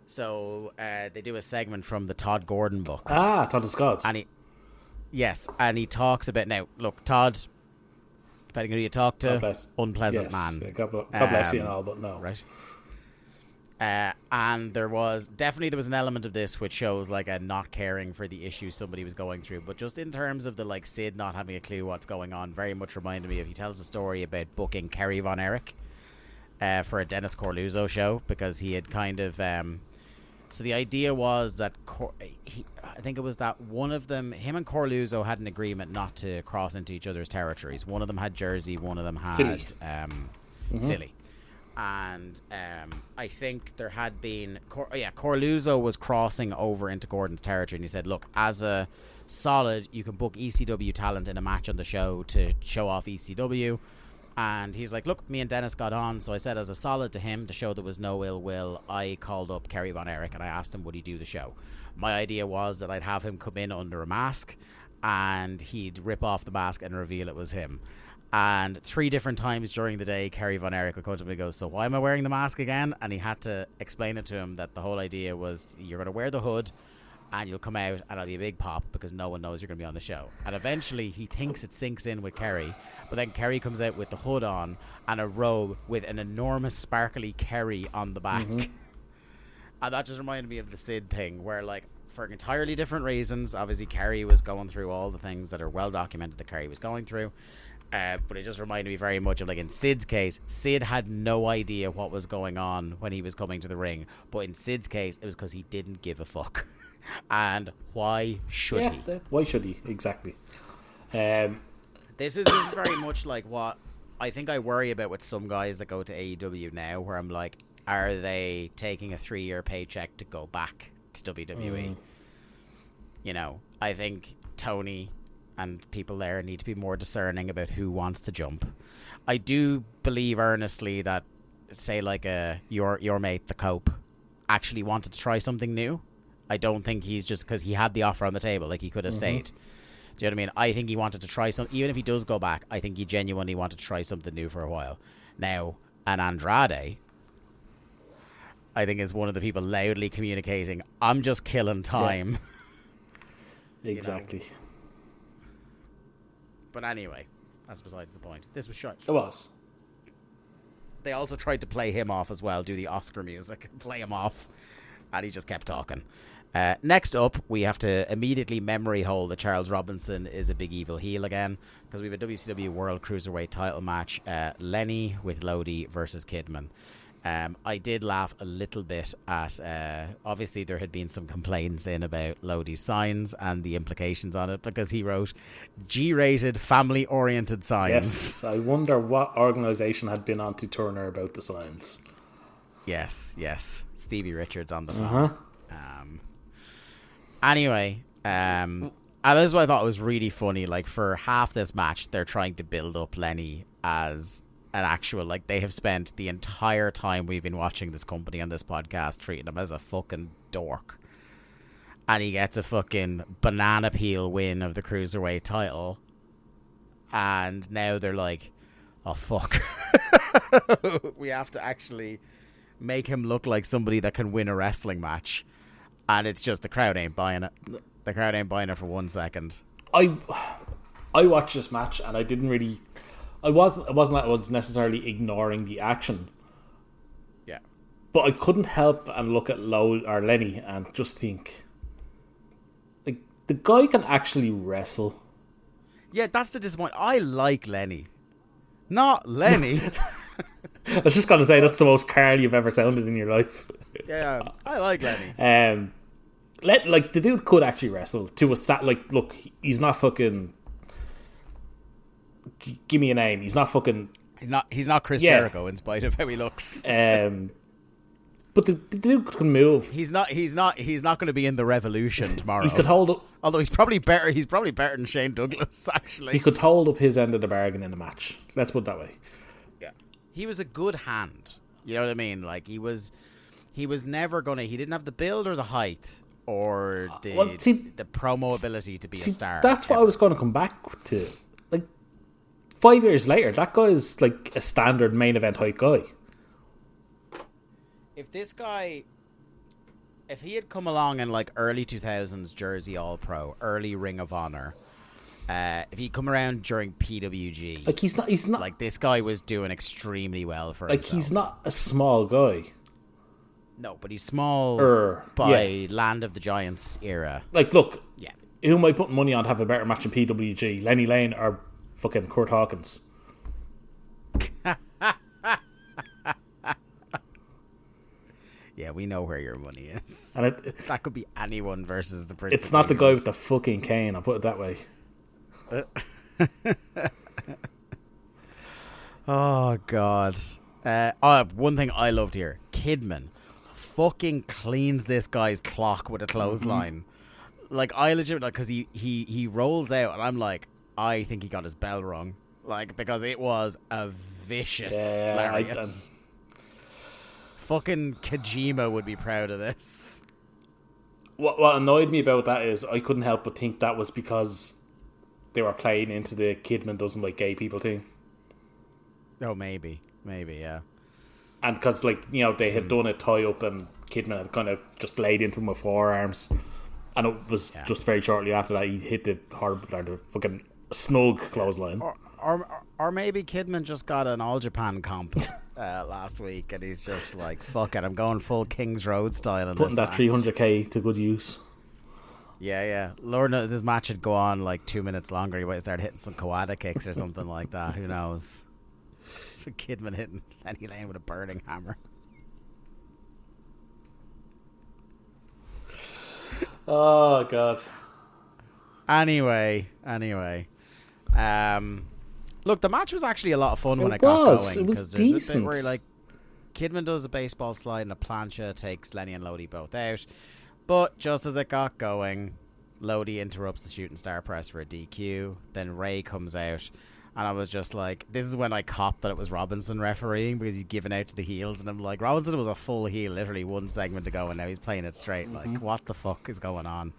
So they do a segment from the Todd Gordon book. Ah, Todd Scott. And he talks about, now, look, Todd, depending on who you talk to, unpleasant man. Yeah, God bless you and all, but no. Right. And there was an element of this which shows like a not caring for the issue somebody was going through, but just in terms of the like Sid not having a clue what's going on, very much reminded me of, he tells a story about booking Kerry Von Erich for a Dennis Corluzzo show, because he had kind of so the idea was that I think it was that one of them, him and Corluzzo, had an agreement not to cross into each other's territories. One of them had Jersey, one of them had Philly. And I think there had been Corluzzo was crossing over into Gordon's territory, and he said, look, as a solid, you can book ECW talent in a match on the show to show off ECW. And he's like, look, me and Dennis got on, so I said as a solid to him, to show there was no ill will, I called up Kerry Von Erich and I asked him would he do the show. My idea was that I'd have him come in under a mask and he'd rip off the mask and reveal it was him. And 3 different times during the day, Kerry Von Erich would come to me and go, so why am I wearing the mask again? And he had to explain it to him that the whole idea was you're going to wear the hood and you'll come out and it'll be a big pop because no one knows you're going to be on the show. And eventually he thinks it sinks in with Kerry, but then Kerry comes out with the hood on and a robe with an enormous sparkly Kerry on the back. And that just reminded me of the Sid thing, where like, for entirely different reasons, obviously Kerry was going through all the things that are well documented that Kerry was going through. But it just reminded me very much of, like, in Sid's case, Sid had no idea what was going on when he was coming to the ring. But in Sid's case, it was because he didn't give a fuck. And why should he? Why should he? Exactly. This is very much like what I think I worry about with some guys that go to AEW now, where I'm like, are they taking a 3-year paycheck to go back to WWE? I think Tony and people there need to be more discerning about who wants to jump. I do believe earnestly that, say, like your mate, the Cope, actually wanted to try something new. I don't think he's just because he had the offer on the table, like he could have stayed. Do you know what I mean? I think he wanted to try something. Even if he does go back, I think he genuinely wanted to try something new for a while. Now, an Andrade, I think, is one of the people loudly communicating, I'm just killing time. Yeah. Exactly. But anyway, that's besides the point. This was short. It was. They also tried to play him off as well, do the Oscar music, play him off, and he just kept talking. Next up, we have to immediately memory hole that Charles Robinson is a big evil heel again, because we have a WCW World Cruiserweight title match, Lenny with Lodi versus Kidman. I did laugh a little bit at, obviously there had been some complaints in about Lodi's signs and the implications on it, because he wrote G-rated family-oriented signs. Yes, I wonder what organisation had been on to Turner about the signs. Yes. Stevie Richards on the phone. Anyway, and this is what I thought was really funny. Like, for half this match, they're trying to build up Lenny as an actual, like, they have spent the entire time we've been watching this company on this podcast treating him as a fucking dork. And he gets a fucking banana peel win of the Cruiserweight title. And now they're like, oh, fuck. We have to actually make him look like somebody that can win a wrestling match. And it's just the crowd ain't buying it. The crowd ain't buying it for 1 second. I watched this match and I didn't really... It wasn't that I was necessarily ignoring the action. Yeah. But I couldn't help and look at Lenny and just think, like, the guy can actually wrestle. Yeah, that's the disappointment. I like Lenny. Not Lenny. I was just going to say, that's the most Carl you've ever sounded in your life. Yeah, I like Lenny. Like, the dude could actually wrestle to a stat. Like, look, he's not fucking... Give me a name. He's not fucking... He's not Chris Jericho, in spite of how he looks. But the dude can move. He's not going to be in the Revolution tomorrow. He could hold up... Although he's probably better than Shane Douglas, actually. He could hold up his end of the bargain in a match. Let's put it that way. Yeah. he was a good hand. You know what I mean? Like he was never gonna. He didn't have the build or the height or the promo ability to be a star. That's what I was going to come back to. Like 5 years later, that guy is like a standard main event height guy. If he had come along in like early 2000s Jersey All Pro, early Ring of Honor, if he'd come around during PWG, like he's not like this guy was doing extremely well for like himself. He's not a small guy. No, but he's small by yeah. Land of the Giants era. Like, look, yeah. Who am I putting money on to have a better match in PWG? Lenny Lane or fucking Kurt Hawkins? Yeah, we know where your money is. And that could be anyone versus the Prince. It's not the guy with the fucking cane, I'll put it that way. Oh, God. One thing I loved here. Kidman fucking cleans this guy's clock with a clothesline. Like, I legit, like, because he rolls out, and I'm like, I think he got his bell wrong. Like, because it was a vicious lariat. Fucking Kojima would be proud of this. What annoyed me about that is I couldn't help but think that was because they were playing into the Kidman doesn't like gay people thing. Oh, maybe, yeah. And because, like, you know, they had done a tie-up and Kidman had kind of just laid into him with forearms. And it was just very shortly after that he hit the fucking snug clothesline. Or maybe Kidman just got an All Japan comp last week and he's just like, fuck it, I'm going full Kings Road style in putting this that 300k to good use. Yeah. Lord knows this match would go on like 2 minutes longer. He might start hitting some Kawada kicks or something like that. Who knows? Kidman hitting Lenny Lane with a burning hammer. Oh, God. Anyway. Look, the match was actually a lot of fun when it got going. It was there's decent. A bit where, like, Kidman does a baseball slide and a plancha, takes Lenny and Lodi both out. But just as it got going, Lodi interrupts the shooting star press for a DQ. Then Ray comes out. And I was just like, this is when I copped that it was Robinson refereeing because he's given out to the heels. And I'm like, Robinson was a full heel, literally one segment ago, and now he's playing it straight. Like, what the fuck is going on?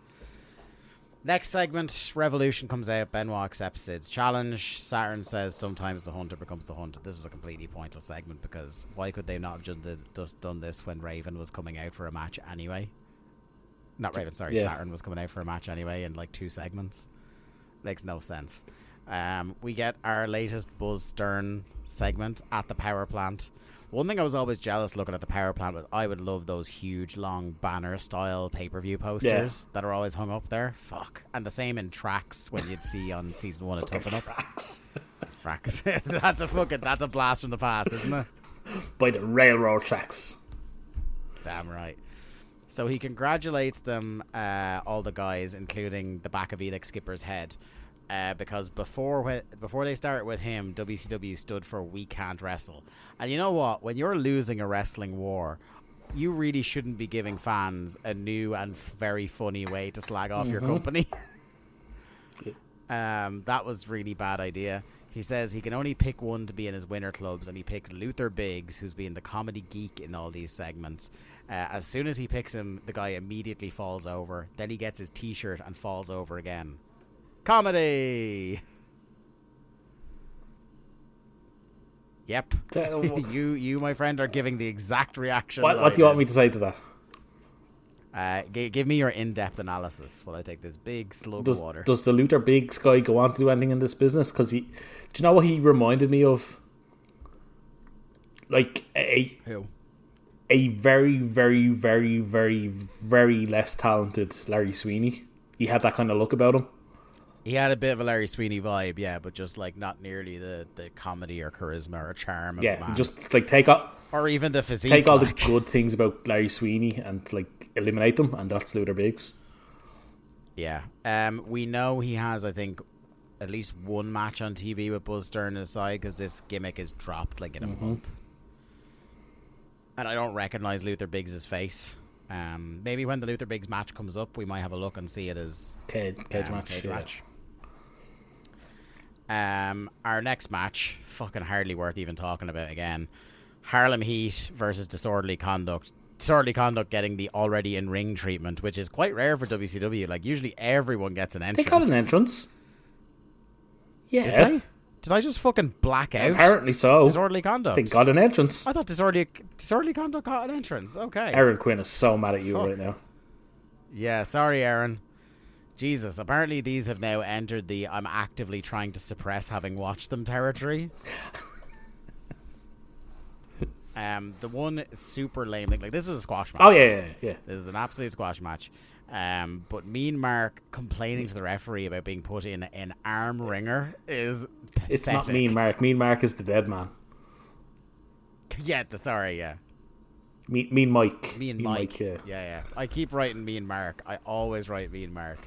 Next segment, Revolution comes out. Benoit accepts Sid's challenge. Saturn says sometimes the hunter becomes the hunted. This was a completely pointless segment because why could they not have just done this when Raven was coming out for a match anyway? Not Raven, sorry. Yeah. Saturn was coming out for a match anyway in like 2 segments. Makes no sense. We get our latest Buzz Stern segment at the power plant. One thing I was always jealous looking at the power plant was I would love those huge long banner style pay-per-view posters that are always hung up there. Fuck. And the same in tracks when you'd see on season 1 of Toughen Up. Tracks. That's a blast from the past, isn't it? By the railroad tracks. Damn right. So he congratulates them, all the guys, including the back of Elix Skipper's head. Because before they started with him, WCW stood for We Can't Wrestle. And you know what? When you're losing a wrestling war, you really shouldn't be giving fans a new and very funny way to slag off your company. That was really bad idea. He says he can only pick one to be in his winner clubs, and he picks Luther Biggs, who's been the comedy geek in all these segments. As soon as he picks him, the guy immediately falls over. Then he gets his t-shirt and falls over again. Comedy. Yep. you, my friend, are giving the exact reaction. What do you want me to say to that? Give me your in-depth analysis while I take this big slug of water. Does the Luther Biggs guy go on to do anything in this business? Because do you know what he reminded me of? Like Who? A very, very, very, very, very less talented Larry Sweeney. He had that kind of look about him. He had a bit of a Larry Sweeney vibe, yeah, but just like not nearly the comedy or charisma or charm of the man. Just like take all, or even the physique. Take all the good things about Larry Sweeney and like eliminate them, and that's Luther Biggs. Yeah. We know he has, I think, at least one match on TV with Buzz Stern aside, because this gimmick is dropped like in a month. And I don't recognize Luther Biggs' face. Maybe when the Luther Biggs match comes up, we might have a look and see it as cage match. Our next match, fucking hardly worth even talking about again. Harlem Heat versus Disorderly Conduct. Disorderly Conduct getting the already in ring treatment, which is quite rare for WCW. Like, usually everyone gets an entrance. They got an entrance. Yeah. Did they? Did I just fucking black out? Apparently so. Disorderly Conduct. They got an entrance. I thought Disorderly Conduct got an entrance. Okay. Aaron Quinn is so mad at you right now. Yeah, sorry, Aaron. Jesus, apparently these have now entered the I'm actively trying to suppress having watched them territory. The one is super lame. Like this is a squash match. Oh, yeah. This is an absolute squash match. But Mean Mark complaining to the referee about being put in an arm ringer is pathetic. It's not Mean Mark. Mean Mark is the dead man. Yeah, yeah. Mean Mike. Mean Mike. Yeah. I keep writing Mean Mark. I always write Mean Mark.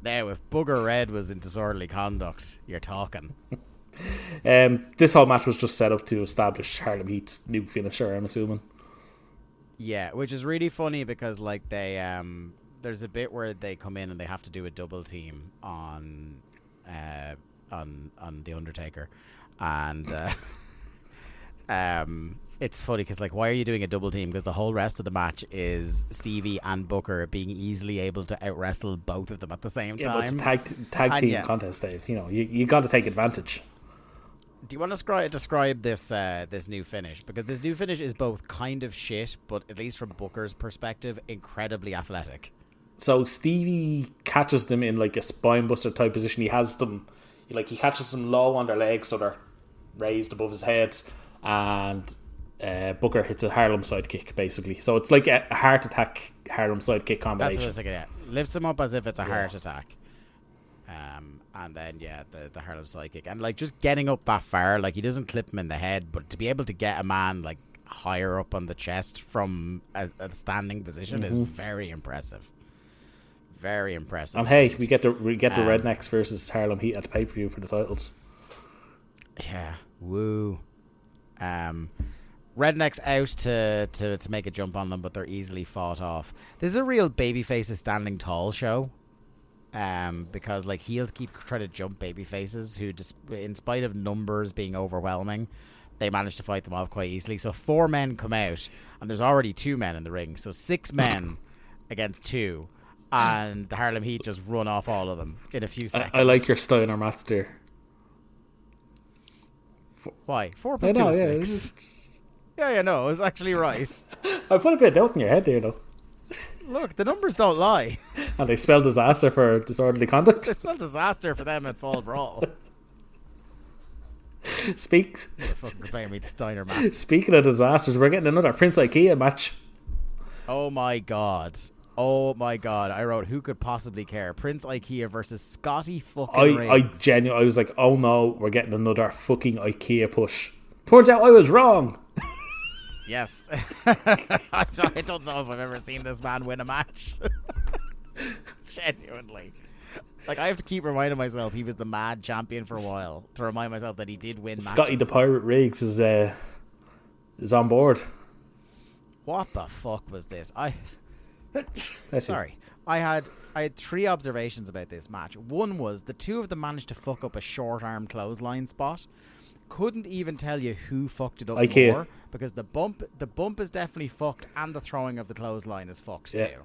Now, if Booger Red was in Disorderly Conduct, you're talking. This whole match was just set up to establish Harlem Heat's new finisher, I'm assuming. Yeah, which is really funny because like they there's a bit where they come in and they have to do a double team on the Undertaker, and it's funny because like why are you doing a double team? Because the whole rest of the match is Stevie and Booker being easily able to out wrestle both of them at the same time. Yeah, but it's a tag team contest, Dave. You know, you got to take advantage. Do you want to describe this this new finish? Because this new finish is both kind of shit, but at least from Booker's perspective, incredibly athletic. So Stevie catches them in like a spinebuster type position. He catches them low on their legs, so they're raised above his head, and Booker hits a Harlem sidekick basically. So it's like a heart attack Harlem sidekick combination. That's what I was thinking. Yeah. Lifts him up as if it's a heart attack. And then the Harlem sidekick, and like just getting up that far, like he doesn't clip him in the head, but to be able to get a man like higher up on the chest from a standing position is very impressive. Very impressive. And hey, we get the Rednecks versus Harlem Heat at the pay-per-view for the titles. Yeah, woo. Rednecks out to make a jump on them, but they're easily fought off. This is a real babyfaces standing tall show. Because like heels keep trying to jump baby faces who, in spite of numbers being overwhelming, they manage to fight them off quite easily. So 4 men come out, and there's already 2 men in the ring. So 6 men against 2, and the Harlem Heat just run off all of them in a few seconds. I like your Steiner math there. Why? 4 plus 2 is 6. Yeah, no, it was actually right. I put a bit of doubt in your head there, though. Look, the numbers don't lie. And they spell disaster for Disorderly Conduct. They spell disaster for them at Fall Brawl. Speaking of disasters, we're getting another Prince Ikea match. Oh my god. I wrote, who could possibly care? Prince Ikea versus Scotty fucking Riggs. I was like, oh no, we're getting another fucking Ikea push. Turns out I was wrong. Yes. I don't know if I've ever seen this man win a match. Genuinely. Like, I have to keep reminding myself he was the mad champion for a while to remind myself that he did win matches. Scotty the Pirate Riggs is on board. What the fuck was this? Sorry. I had 3 observations about this match. One was the 2 of them managed to fuck up a short arm clothesline spot. Couldn't even tell you who fucked it up more, because the bump is definitely fucked, and the throwing of the clothesline is fucked too.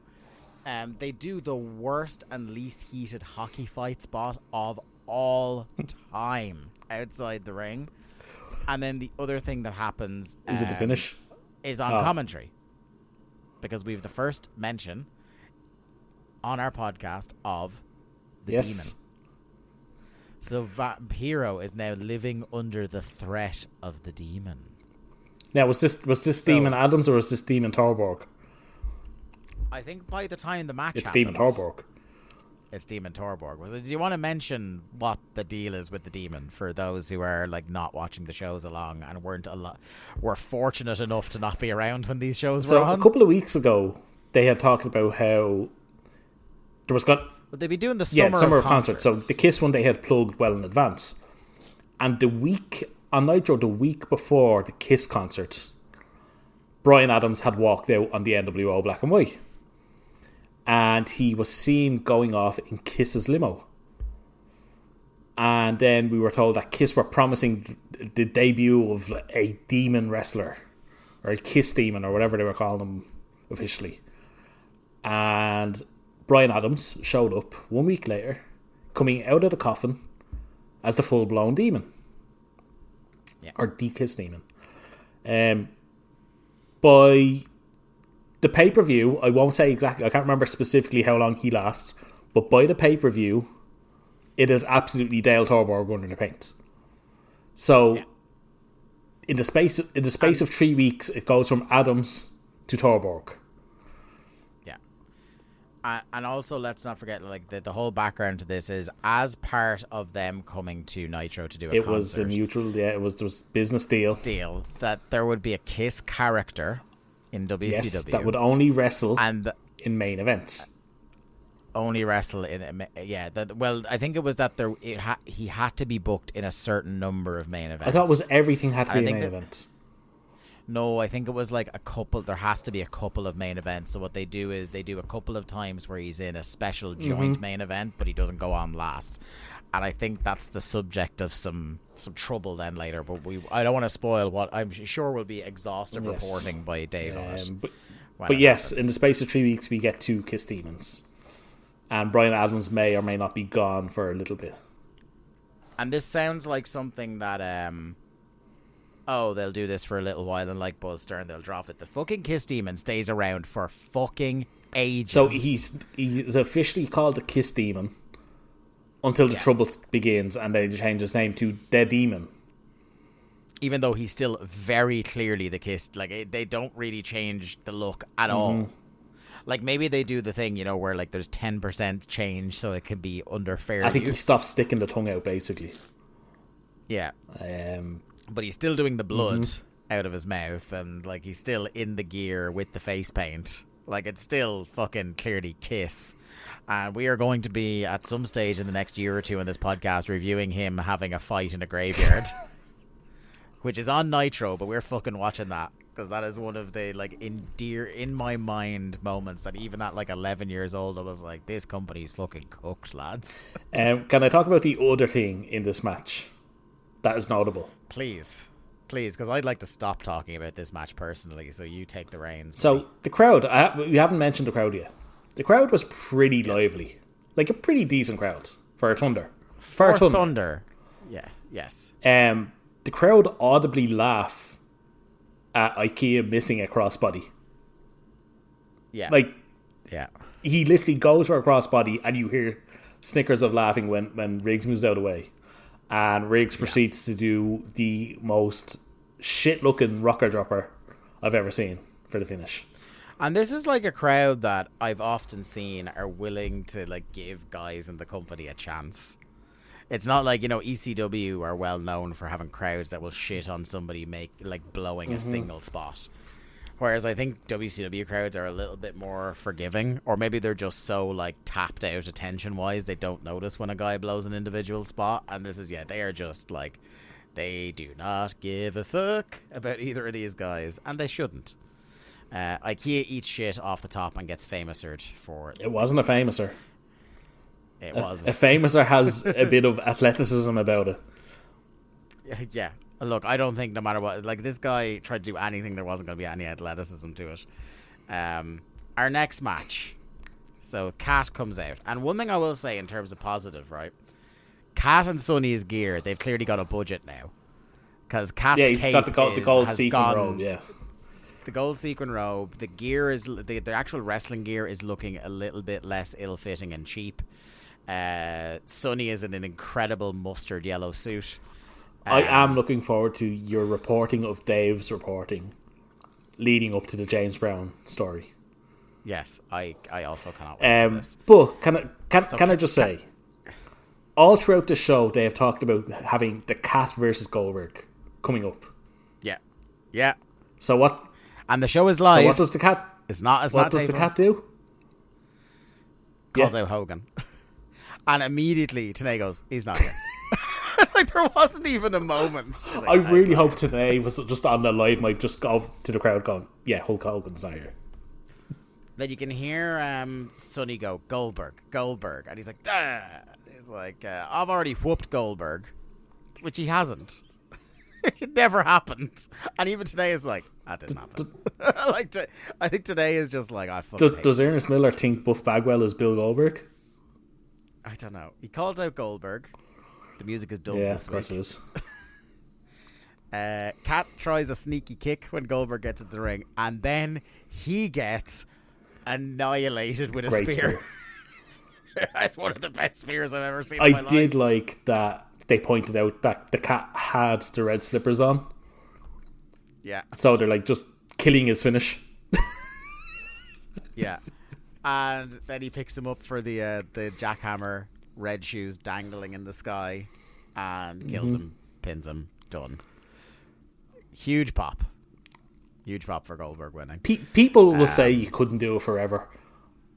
They do the worst and least heated hockey fight spot of all time outside the ring, and then the other thing that happens is it the finish? Is on commentary, because we have the first mention on our podcast of the demon. So Vampiro is now living under the threat of the demon. Now, was this Demon Adams or was this Demon Torborg? I think by the time the match it's happens, Demon Torborg. It's Demon Torborg. Do you want to mention what the deal is with the demon for those who are like not watching the shows along and were fortunate enough to not be around when these shows were on? A couple of weeks ago, they had talked about how there was But they'd be doing the summer of concerts. So the Kiss one they had plugged well in advance. And on Nitro, the week before the Kiss concert, Bryan Adams had walked out on the NWO Black and White. And he was seen going off in Kiss's limo. And And then we were told that Kiss were promising the debut of a demon wrestler, or a Kiss demon, or whatever they were calling him officially. And Bryan Adams showed up 1 week later, coming out of the coffin as the full-blown demon. Yeah. Or the Kiss demon. By the pay-per-view, I won't say exactly, I can't remember specifically how long he lasts, but by the pay-per-view, it is absolutely Dale Torborg under the paint. So, in the space of 3 weeks, it goes from Adams to Torborg. And also, let's not forget, like, the whole background to this is as part of them coming to Nitro to do a concert. It was a mutual, there was business deal that there would be a Kiss character in WCW. Yes, that would only wrestle and in main events. Only wrestle in I think it was that he had to be booked in a certain number of main events. I thought it was everything had to be a main event. No, I think it was like a couple. There has to be a couple of main events. So what they do is they do a couple of times where he's in a special joint main event, but he doesn't go on last. And I think that's the subject of some trouble then later. But I don't want to spoil what I'm sure will be exhaustive reporting by Dave on it. But yes, in the space of 3 weeks, we get 2 Kiss demons, and Bryan Adams may or may not be gone for a little bit. And this sounds like something that they'll do this for a little while, and like Buzz Stern, they'll drop it. The fucking Kiss Demon stays around for fucking ages. So he's officially called the Kiss Demon until the trouble begins, and they change his name to The Demon. Even though he's still very clearly the Kiss, like they don't really change the look at all. Like maybe they do the thing, where like there's 10% change, so it can be under fair use. I think he stopped sticking the tongue out, basically. Yeah. But he's still doing the blood out of his mouth, and like he's still in the gear with the face paint. Like it's still fucking clearly Kiss. And we are going to be at some stage in the next year or two in this podcast reviewing him having a fight in a graveyard, which is on Nitro, but we're fucking watching that because that is one of the like in my mind moments that even at like 11 years old I was like, this company's fucking cooked, lads. Can I talk about the other thing in this match that is notable? Please, because I'd like to stop talking about this match personally, so you take the reins. So, the crowd, we haven't mentioned the crowd yet. The crowd was pretty lively. Like, a pretty decent crowd for a Thunder. For Thunder. Yeah, yes. The crowd audibly laugh at IKEA missing a crossbody. Yeah. Like, yeah. He literally goes for a crossbody, and you hear snickers of laughing when Riggs moves out of the way. And Riggs proceeds to do the most shit-looking rocker dropper I've ever seen for the finish. And this is like a crowd that I've often seen are willing to like give guys in the company a chance. It's not like, ECW are well known for having crowds that will shit on somebody blowing a single spot. Whereas I think WCW crowds are a little bit more forgiving, or maybe they're just so like tapped out attention wise they don't notice when a guy blows an individual spot. And this is they are just like, they do not give a fuck about either of these guys, and they shouldn't. IKEA eats shit off the top and gets famousered for it. Wasn't a famouser. It was a famouser has a bit of athleticism about it. Yeah. Look, I don't think no matter what, like this guy tried to do anything, there wasn't going to be any athleticism to it. Our next match. So Kat comes out. And one thing I will say in terms of positive, right? Kat and Sonny's gear, they've clearly got a budget now. Because Kat's he's got the gold sequin robe, yeah. The gold sequin robe. The gear is, the actual wrestling gear is looking a little bit less ill-fitting and cheap. Sonny is in an incredible mustard yellow suit. I am looking forward to your reporting of Dave's reporting leading up to the James Brown story. Yes, I also cannot wait for this. But can I just say, all throughout the show they have talked about having the Cat versus Goldberg coming up. Yeah. So what? And the show is live. So what does the Cat? What does the Cat do? Calls out Hogan, and immediately Tenay goes, "He's not here." Like there wasn't even a moment. Like, I really hope today was just on the live mic, just go to the crowd going, yeah, Hulk Hogan's not here. Then you can hear Sonny go, Goldberg, and he's like, ah. He's like, I've already whooped Goldberg, which he hasn't. It never happened. And even today is like, that didn't happen. I think today is just like, I fucking hate Does this. Ernest Miller think Buff Bagwell is Bill Goldberg? I don't know. He calls out Goldberg. The music is dubbed Yeah, this of course week. it is. Cat tries a sneaky kick when Goldberg gets into the ring, and then he gets annihilated with a Great spear. It's one of the best spears I've ever seen in I my life. did like that they pointed out that the cat had the red slippers on. Yeah. So they're like just killing his finish. Yeah. And then he picks him up for the jackhammer, red shoes dangling in the sky, and kills him, pins him, done. Huge pop. Huge pop for Goldberg winning. People will say you couldn't do it forever.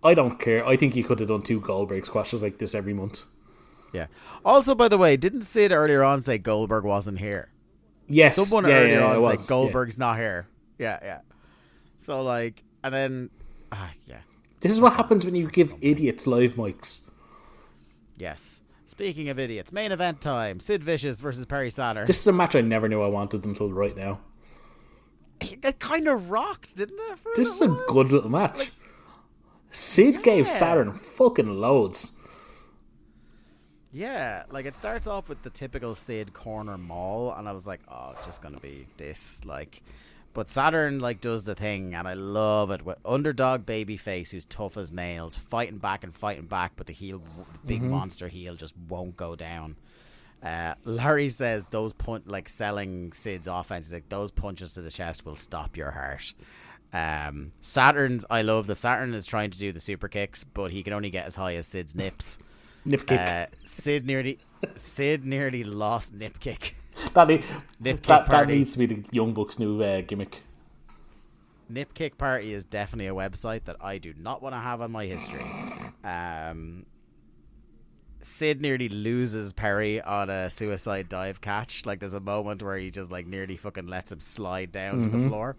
I don't care. I think you could have done 2 Goldberg squashes like this every month. Yeah. Also, by the way, didn't Sid earlier on say Goldberg wasn't here? Yes. Someone yeah, earlier yeah, on it said was, Goldberg's not here. Yeah, yeah. So, like, and then, yeah. This is what happens when you give idiots live mics. Yes. Speaking of idiots, main event time. Sid Vicious versus Perry Saturn. This is a match I never knew I wanted until right now. It kind of rocked, didn't it? This is a good little match. Sid gave Saturn fucking loads. Yeah, like it starts off with the typical Sid corner maul, and I was like, oh, it's just gonna be this, like. But Saturn like does the thing, and I love it. With underdog babyface who's tough as nails, fighting back, but the big monster heel just won't go down. Larry says those selling Sid's offense. He's like, those punches to the chest will stop your heart. I love the Saturn is trying to do the super kicks, but he can only get as high as Sid's nips. Nip kick. Sid nearly lost nip kick. That Party. needs to be the Young Bucks' new gimmick. Nip Kick Party is definitely a website that I do not want to have on my history. Sid nearly loses Perry on a suicide dive catch. Like, there's a moment where he just like nearly fucking lets him slide down to the floor.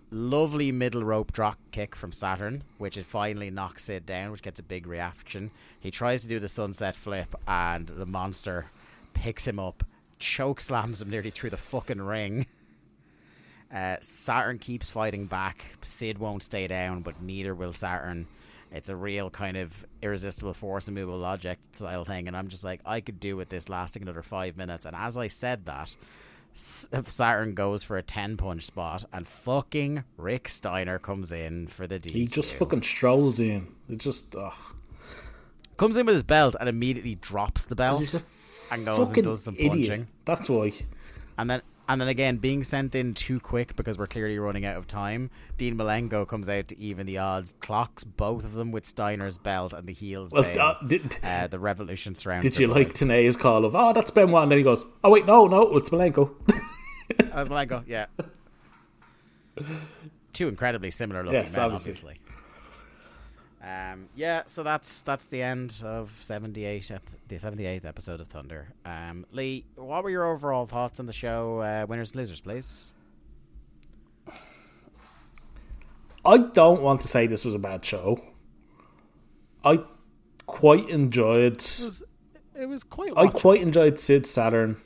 Lovely middle rope drop kick from Saturn, which it finally knocks Sid down, which gets a big reaction. He tries to do the sunset flip, and the monster picks him up, choke slams him nearly through the fucking ring. Saturn keeps fighting back. Sid won't stay down, but neither will Saturn. It's a real kind of irresistible force and movable object style thing, and I'm just like, I could do with this lasting another 5 minutes. And as I said that, Saturn goes for a 10-punch spot, and fucking Rick Steiner comes in for the DQ. He just fucking strolls in. It just comes in with his belt and immediately drops the belt and goes and does some punching. That's why. And then again, being sent in too quick because we're clearly running out of time, Dean Malenko comes out to even the odds, clocks both of them with Steiner's belt and the heels. The Revolution surrounds. Did you like Tanea's call of, oh, that's Benoit, and then he goes, oh wait, no, it's Malenko. That's Malenko, yeah. Two incredibly similar looking men, obviously. So that's the end of the 78th episode of Thunder. Lee, what were your overall thoughts on the show? Winners and losers, please. I don't want to say this was a bad show. I quite enjoyed. It was quite. I quite enjoyed Sid Saturn.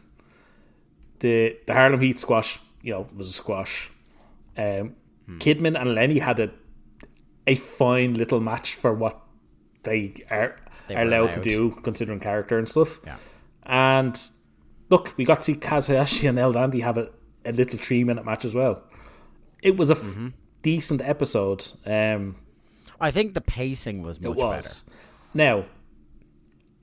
The Harlem Heat squash, was a squash. Kidman and Lenny had a fine little match for what they are allowed to do, considering character and stuff. Yeah. And look, we got to see Kaz Hayashi and El Dandy have a little 3-minute match as well. It was a decent episode. I think the pacing was much better. Now,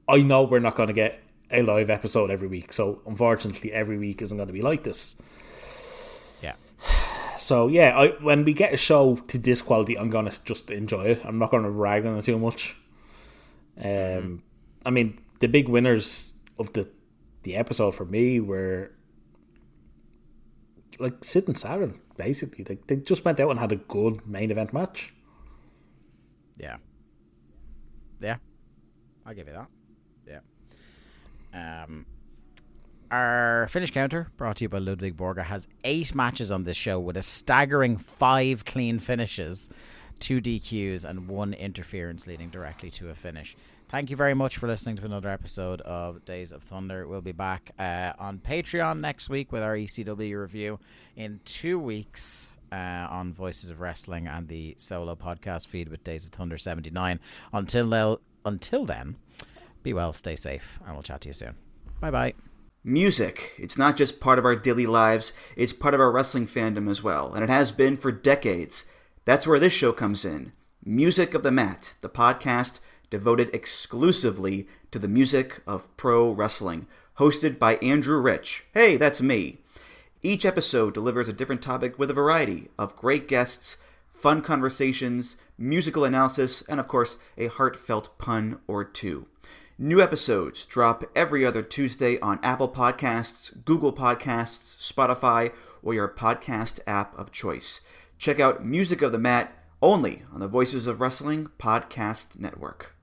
I know we're not going to get a live episode every week, so unfortunately every week isn't going to be like this. Yeah. So yeah, when we get a show to this quality, I'm going to just enjoy it. I'm not going to rag on it too much. I mean, the big winners of the episode for me were like Sid and Saturn, basically. Like, they just went out and had a good main event match. Yeah. Yeah. I'll give you that. Yeah. Our finish counter, brought to you by Ludwig Borga, has 8 matches on this show with a staggering 5 clean finishes, 2 DQs, and 1 interference leading directly to a finish. Thank you very much for listening to another episode of Days of Thunder. We'll be back on Patreon next week with our ECW review. In 2 weeks on Voices of Wrestling and the solo podcast feed with Days of Thunder 79. Until then, be well, stay safe, and we'll chat to you soon. Bye-bye. Music. It's not just part of our daily lives, it's part of our wrestling fandom as well, and it has been for decades. That's where this show comes in. Music of the Mat, the podcast devoted exclusively to the music of pro wrestling, hosted by Andrew Rich. Hey, that's me. Each episode delivers a different topic with a variety of great guests, fun conversations, musical analysis, and of course, a heartfelt pun or two. New episodes drop every other Tuesday on Apple Podcasts, Google Podcasts, Spotify, or your podcast app of choice. Check out Music of the Mat only on the Voices of Wrestling Podcast Network.